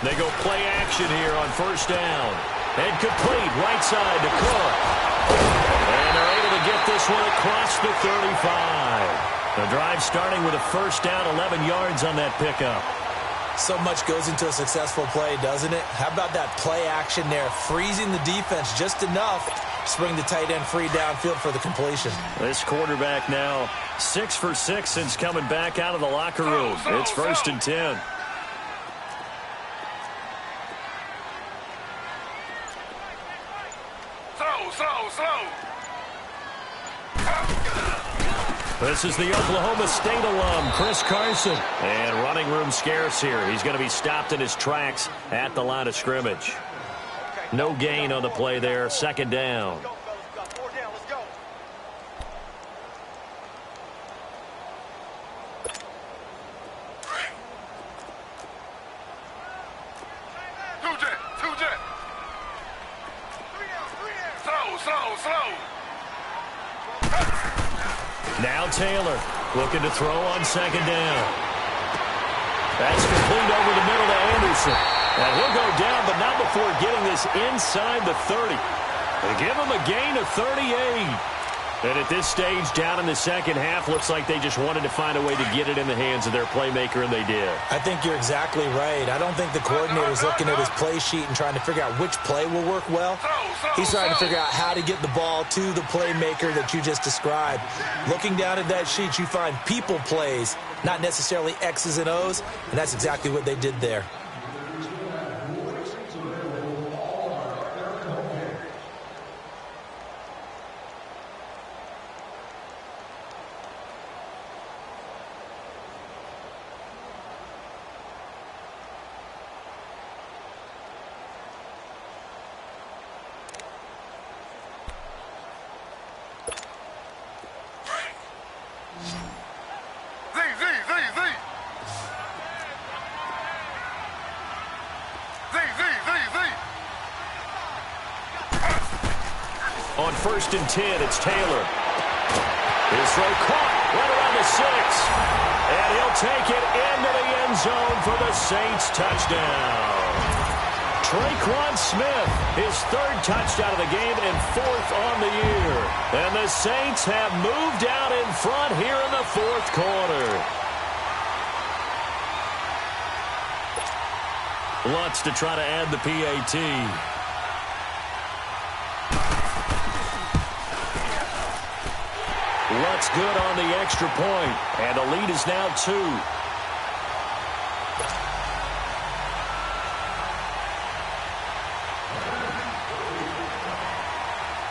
They go play action here on 1st down. And complete, right side to Cook. And they're able to get this one across the 35. The drive starting with a 1st down, 11 yards on that pickup. So much goes into a successful play, doesn't it? How about that play action there, freezing the defense just enough to bring the tight end free downfield for the completion. This quarterback now 6 for 6 since coming back out of the locker room. It's 1st and 10. Slow. This is the Oklahoma State alum, Chris Carson. And running room scarce here. He's going to be stopped in his tracks at the line of scrimmage. No gain on the play there. 2nd down. Now Taylor looking to throw on second down. That's complete over the middle to Anderson. And he'll go down, but not before getting this inside the 30. They give him a gain of 38. And at this stage, down in the second half, looks like they just wanted to find a way to get it in the hands of their playmaker, and they did. I think you're exactly right. I don't think the coordinator's looking at his play sheet and trying to figure out which play will work well. He's trying to figure out how to get the ball to the playmaker that you just described. Looking down at that sheet, you find people plays, not necessarily X's and O's, and that's exactly what they did there. On 1st and 10, it's Taylor. His throw caught right around the 6. And he'll take it into the end zone for the Saints touchdown. Traquan Smith, his 3rd touchdown of the game and 4th on the year. And the Saints have moved out in front here in the 4th quarter. Lutz to try to add the PAT. Lutz good on the extra point, and the lead is now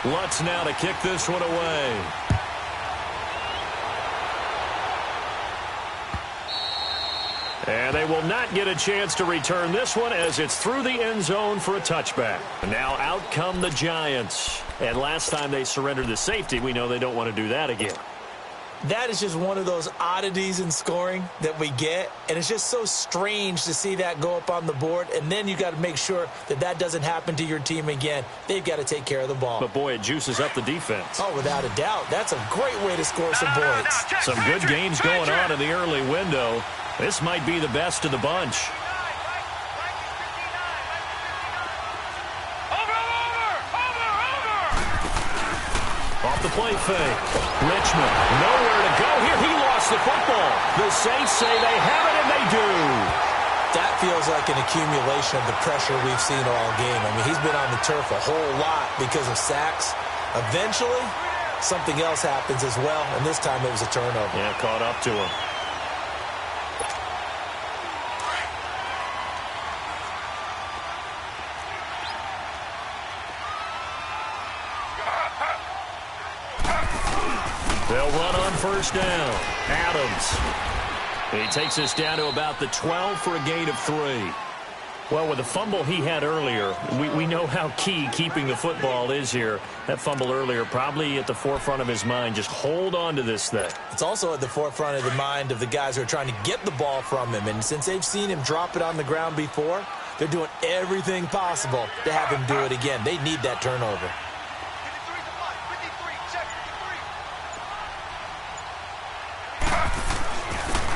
2. Lutz now to kick this one away. And they will not get a chance to return this one as it's through the end zone for a touchback. Now out come the Giants. And last time they surrendered the safety, we know they don't want to do that again. That is just one of those oddities in scoring that we get. And it's just so strange to see that go up on the board. And then you got to make sure that that doesn't happen to your team again. They've got to take care of the ball. But, boy, it juices up the defense. Oh, without a doubt. That's a great way to score some points. Some good games going on in the early window. This might be the best of the bunch. Off the play fake. Richmond, nowhere to go here. He lost the football. The Saints say they have it, and they do. That feels like an accumulation of the pressure we've seen all game. I mean, he's been on the turf a whole lot because of sacks. Eventually, something else happens as well, and this time it was a turnover. Yeah, caught up to him. They'll run on 1st down. Adams. He takes us down to about the 12 for a gain of 3. Well, with the fumble he had earlier, we know how key keeping the football is here. That fumble earlier probably at the forefront of his mind. Just hold on to this thing. It's also at the forefront of the mind of the guys who are trying to get the ball from him. And since they've seen him drop it on the ground before, they're doing everything possible to have him do it again. They need that turnover.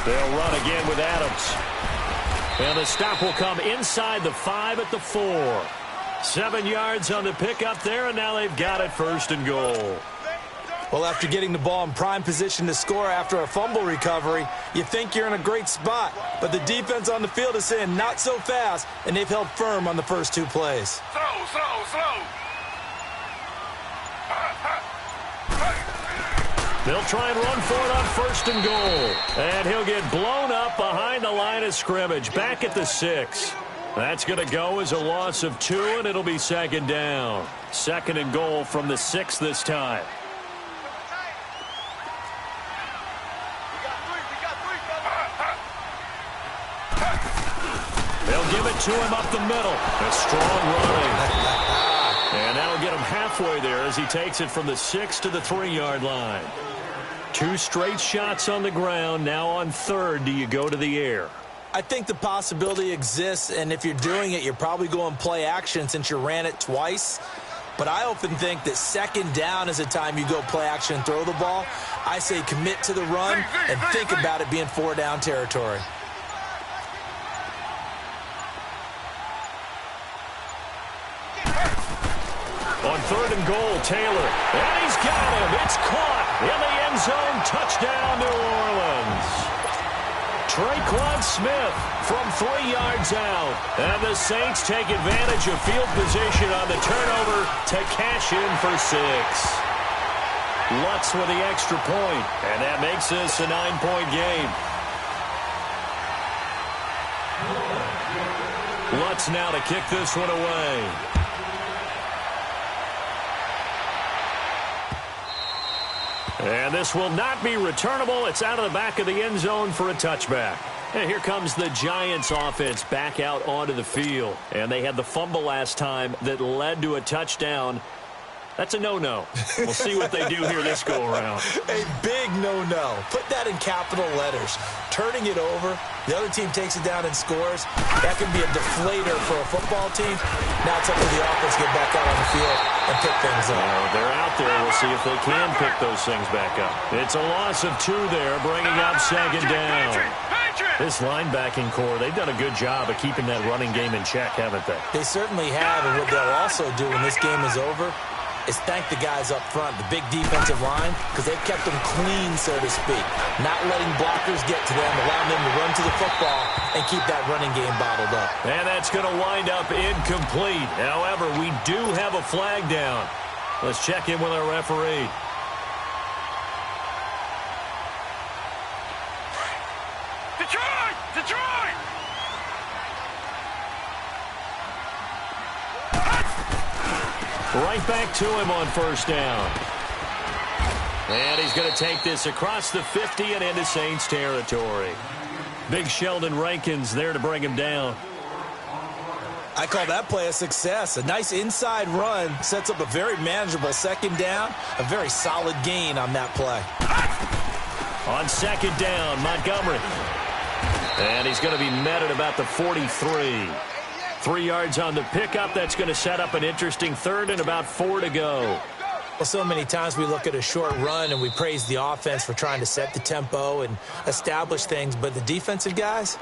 They'll run again with Adams. And the stop will come inside the 5 at the 4. 7 yards on the pickup there, and now they've got it 1st and goal. Well, after getting the ball in prime position to score after a fumble recovery, you think you're in a great spot. But the defense on the field is saying not so fast, and they've held firm on the first 2 plays. Slow. They'll try and run for it on 1st and goal. And he'll get blown up behind the line of scrimmage, back at the 6. That's going to go as a loss of 2, and it'll be 2nd down. 2nd and goal from the 6 this time. They'll give it to him up the middle. A strong running. And that'll get him halfway there as he takes it from the 6 to the 3-yard line. 2 straight shots on the ground. Now on 3rd, do you go to the air? I think the possibility exists, and if you're doing it, you're probably going play action since you ran it twice. but I often think that second down is a time you go play action and throw the ball. I say commit to the run and think about it being 4-down territory. On 3rd and goal, Taylor. And he's got him. It's caught in the end zone. Touchdown, New Orleans. Traquan Smith from 3 yards out. And the Saints take advantage of field position on the turnover to cash in for 6. Lutz with the extra point, and that makes this a 9-point game. Lutz now to kick this one away. And this will not be returnable. It's out of the back of the end zone for a touchback. And here comes the Giants offense back out onto the field. And they had the fumble last time that led to a touchdown. That's a no-no. We'll see what they do here this go-around. A big no-no. Put that in capital letters. Turning it over, the other team takes it down and scores. That can be a deflator for a football team. Now it's up to the offense to get back out on the field and pick things up. They're out there. We'll see if they can pick those things back up. It's a loss of 2 there, bringing up second down. This linebacking core, they've done a good job of keeping that running game in check, haven't they? They certainly have, and what they'll also do when this game is over is thank the guys up front, the big defensive line, because they've kept them clean, so to speak. Not letting blockers get to them, allowing them to run to the football and keep that running game bottled up. And that's going to wind up incomplete. However, we do have a flag down. Let's check in with our referee. Detroit! Detroit! Right back to him on first down. And he's going to take this across the 50 and into Saints territory. Big Sheldon Rankins there to bring him down. I call that play a success. A nice inside run sets up a very manageable second down. A very solid gain on that play. On second down, Montgomery. And he's going to be met at about the 43. 3 yards on the pickup. That's going to set up an interesting 3rd and about 4 to go. Well, so many times we look at a short run and we praise the offense for trying to set the tempo and establish things. But the defensive guys,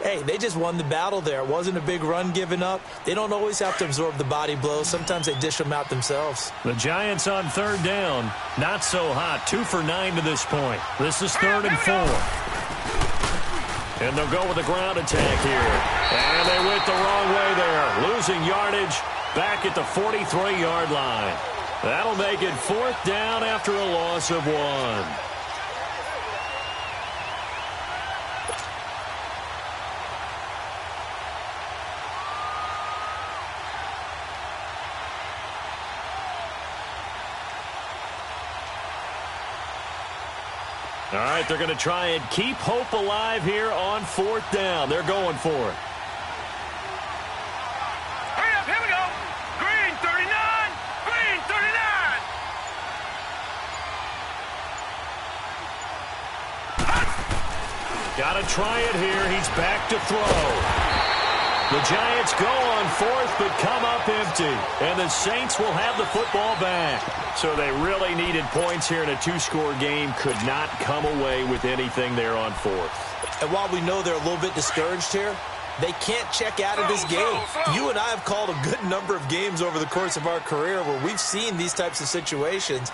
hey, they just won the battle there. It wasn't a big run given up. They don't always have to absorb the body blows. Sometimes they dish them out themselves. The Giants on 3rd down. Not so hot. 2 for 9 to this point. This is 3rd and 4. And they'll go with a ground attack here. And they went the wrong way there. Losing yardage back at the 43-yard line. That'll make it 4th down after a loss of 1. All right, they're going to try and keep hope alive here on 4th down. They're going for it. Hurry up, here we go. Green 39, green 39. Got to try it here. He's back to throw. The Giants go on 4th, but come up empty. And the Saints will have the football back. So they really needed points here in a 2-score game. Could not come away with anything there on 4th. And while we know they're a little bit discouraged here, they can't check out of this game. You and I have called a good number of games over the course of our career where we've seen these types of situations.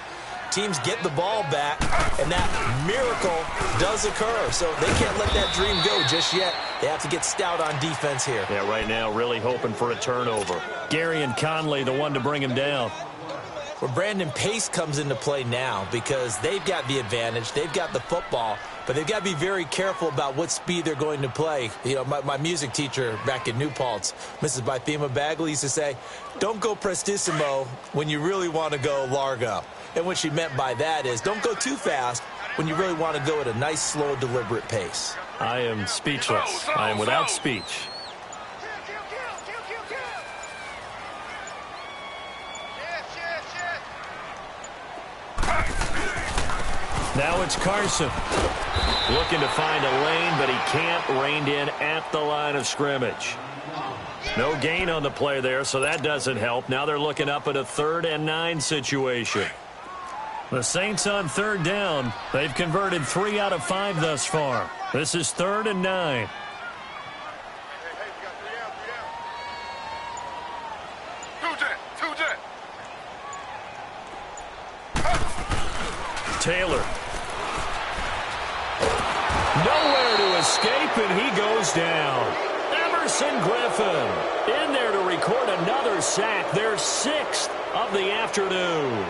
Teams get the ball back, and that miracle does occur. So they can't let that dream go just yet. They have to get stout on defense here. Yeah, right now really hoping for a turnover. Gary and Conley, the one to bring him down. Well, Brandon, pace comes into play now because they've got the advantage. They've got the football, but they've got to be very careful about what speed they're going to play. You know, my music teacher back in New Paltz, Mrs. Bythema Bagley, used to say, don't go prestissimo when you really want to go largo. And what she meant by that is don't go too fast when you really want to go at a nice, slow, deliberate pace. I am speechless. I am without speech. Now it's Carson. Looking to find a lane, but he can't. Reined in at the line of scrimmage. No gain on the play there, so that doesn't help. Now they're looking up at a 3rd and 9 situation. The Saints on 3rd down. They've converted 3 out of 5 thus far. This is 3rd and 9. Taylor. Nowhere to escape, and he goes down. Emerson Griffin in there to record another sack. Their 6th of the afternoon.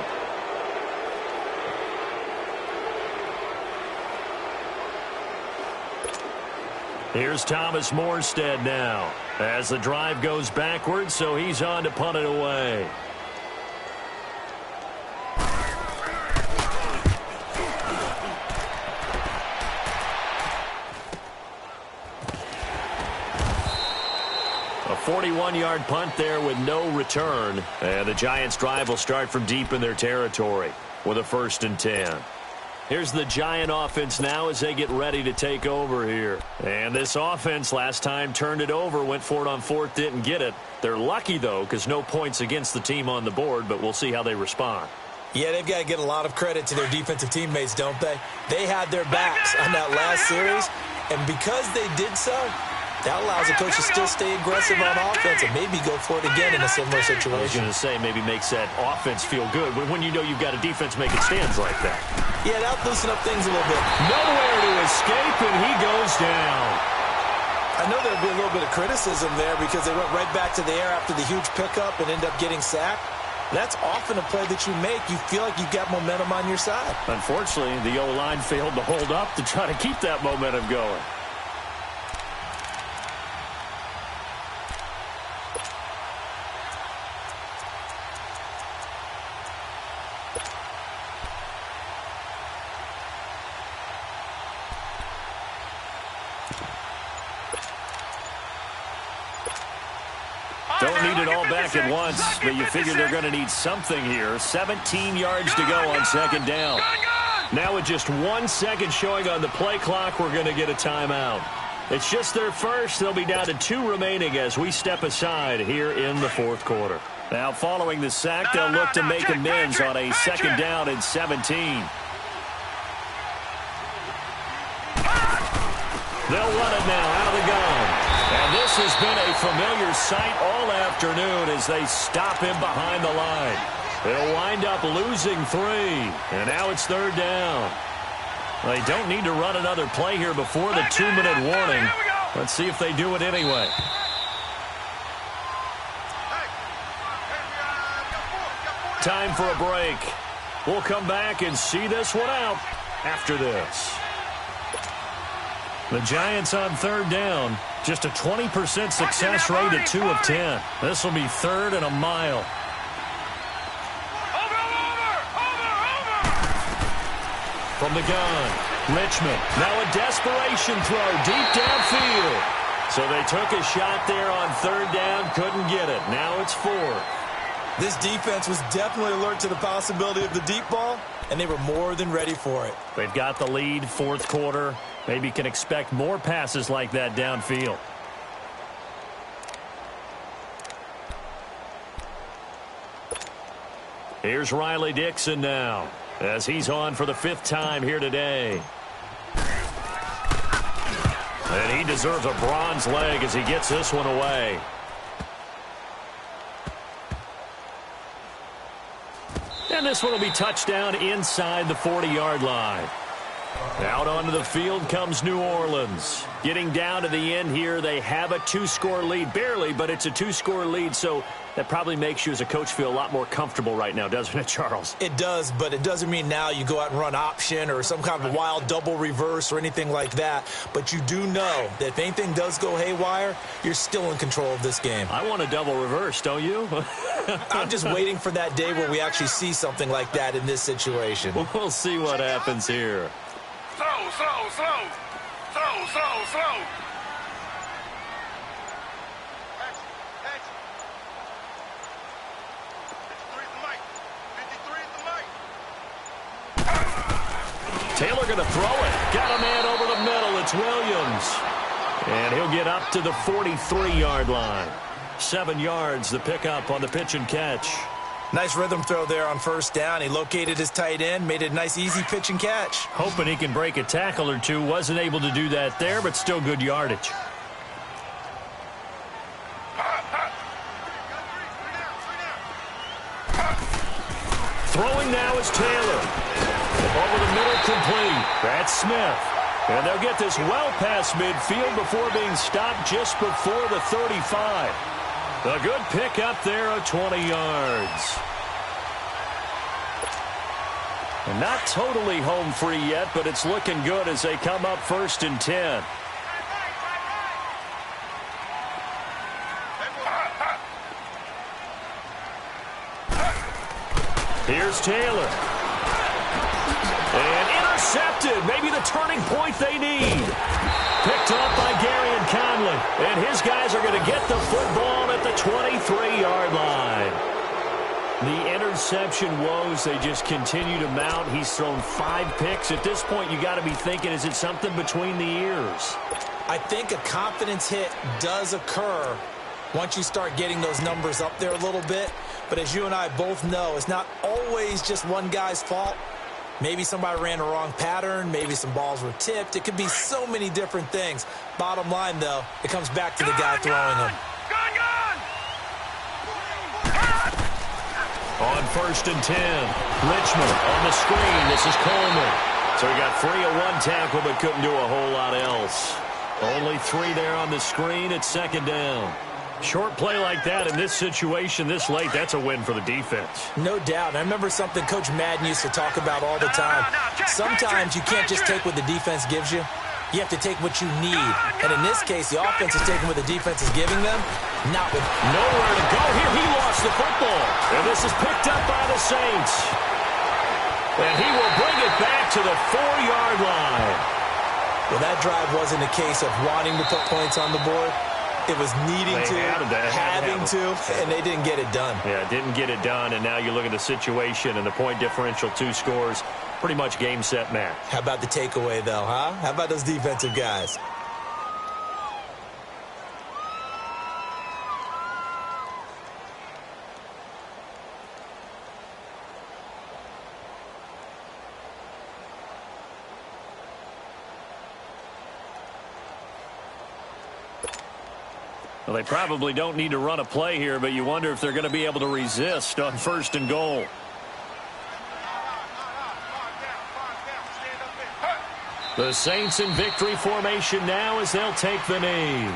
Here's Thomas Morstead now as the drive goes backwards, so he's on to punt it away. A 41-yard punt there with no return. And the Giants' drive will start from deep in their territory with a 1st and 10. Here's the Giant offense now as they get ready to take over here. And this offense last time turned it over, went for it on 4th, didn't get it. They're lucky, though, because no points against the team on the board, but we'll see how they respond. Yeah, they've got to get a lot of credit to their defensive teammates, don't they? They had their backs on that last series, and because they did so, that allows the coach to still stay aggressive on offense and maybe go for it again in a similar situation. I was going to say maybe makes that offense feel good when you know you've got a defense making stands like that. Yeah, that'll loosen up things a little bit. Nowhere to escape, and he goes down. I know there'll be a little bit of criticism there because they went right back to the air after the huge pickup and ended up getting sacked. That's often a play that you make. You feel like you've got momentum on your side. Unfortunately, the O-line failed to hold up to try to keep that momentum going. Don't need it all back at once, but you figure they're going to need something here. 17 yards to go on 2nd down. Now with just 1 second showing on the play clock, we're going to get a timeout. It's just their first. They'll be down to 2 remaining as we step aside here in the 4th quarter. Now following the sack, they'll look to make amends on a 2nd down and 17. They'll run it now out of the gun. And this has been a familiar sight all afternoon as they stop him behind the line. They'll wind up losing 3. And now it's 3rd down. They don't need to run another play here before the 2-minute warning. Let's see if they do it anyway. Time for a break. We'll come back and see this one out after this. The Giants on 3rd down. Just a 20% success rate at 2 of 10. This will be 3rd and a mile. From the gun, Richmond. Now a desperation throw deep downfield. So they took a shot there on 3rd down, couldn't get it. Now it's 4th. This defense was definitely alert to the possibility of the deep ball, and they were more than ready for it. They've got the lead, 4th quarter. Maybe can expect more passes like that downfield. Here's Riley Dixon now as he's on for the 5th time here today. And he deserves a bronze leg as he gets this one away. And this one will be touchdown inside the 40-yard line. Out onto the field comes New Orleans. Getting down to the end here, they have a 2-score lead. Barely, but it's a 2-score lead, so that probably makes you as a coach feel a lot more comfortable right now, doesn't it, Charles? It does, but it doesn't mean now you go out and run option or some kind of wild double reverse or anything like that. But you do know that if anything does go haywire, you're still in control of this game. I want a double reverse, don't you? I'm just waiting for that day where we actually see something like that in this situation. We'll see what happens here. Slow. Taylor going to throw it. Got a man over the middle. It's Williams. And he'll get up to the 43-yard line. 7 yards, the pickup on the pitch and catch. Nice rhythm throw there on first down. He located his tight end, made it a nice, easy pitch and catch. Hoping he can break a tackle or two. Wasn't able to do that there, but still good yardage. Throwing now is Taylor. Over the middle, complete. That's Smith. And they'll get this well past midfield before being stopped just before the 35. A good pick up there of 20 yards. And not totally home free yet, but it's looking good as they come up 1st and 10. Here's Taylor. And intercepted. Maybe the turning point they need. Picked up by Gary and Conley. And his guys are going to get the football at the 23-yard line. The interception woes, they just continue to mount. He's thrown 5 picks. At this point, you got to be thinking, is it something between the ears? I think a confidence hit does occur once you start getting those numbers up there a little bit. But as you and I both know, it's not always just one guy's fault. Maybe somebody ran a wrong pattern. Maybe some balls were tipped. It could be so many different things. Bottom line, though, it comes back to the guy throwing them. On 1st and 10, Richmond on the screen. This is Coleman. So he got free of 1 tackle but couldn't do a whole lot else. Only 3 there on the screen at 2nd down. Short play like that in this situation this late, that's a win for the defense. No doubt. I remember something Coach Madden used to talk about all the time. Sometimes you can't just take what the defense gives you. You have to take what you need. And in this case, the offense is taking what the defense is giving them. Not with nowhere to go here. He lost the football. And this is picked up by the Saints. And he will bring it back to the 4-yard line. Well, that drive wasn't a case of wanting to put points on the board. It was needing to, having to, and they didn't get it done. Yeah, didn't get it done, and now you look at the situation and the point differential, 2 scores, pretty much game, set, match. How about the takeaway, though, huh? How about those defensive guys? Well, they probably don't need to run a play here, but you wonder if they're going to be able to resist on 1st and goal. The Saints in victory formation now as they'll take the knee.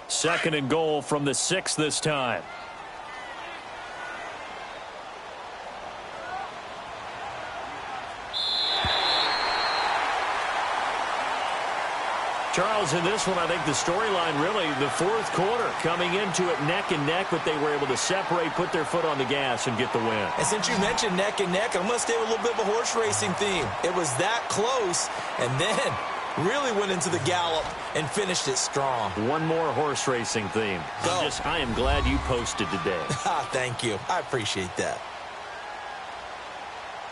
Second and goal from the 6 this time. Charles, in this one, I think the storyline really, the 4th quarter, coming into it neck and neck, but they were able to separate, put their foot on the gas, and get the win. And since you mentioned neck and neck, I'm going to stay with a little bit of a horse racing theme. It was that close, and then really went into the gallop and finished it strong. One more horse racing theme. I am glad you posted today. Thank you. I appreciate that.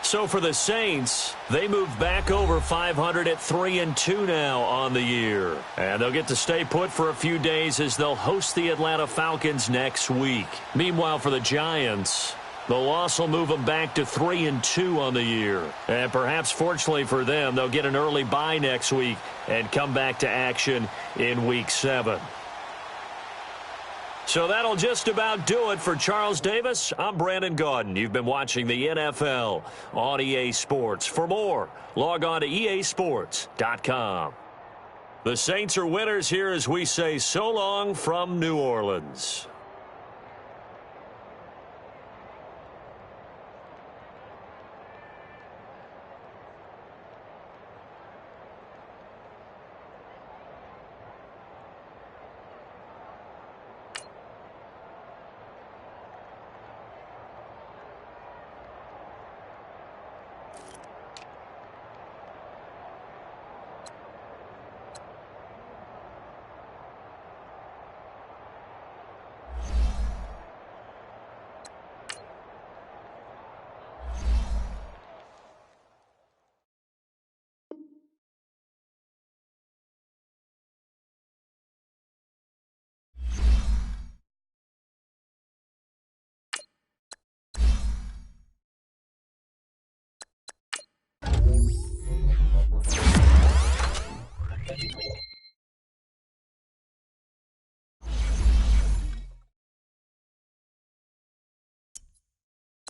So for the Saints, they move back over 500 at 3-2 now on the year. And they'll get to stay put for a few days as they'll host the Atlanta Falcons next week. Meanwhile, for the Giants, the loss will move them back to 3-2 on the year. And perhaps fortunately for them, they'll get an early bye next week and come back to action in Week 7. So that'll just about do it for Charles Davis. I'm Brandon Gaudin. You've been watching the NFL on EA Sports. For more, log on to easports.com. The Saints are winners here as we say so long from New Orleans.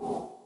you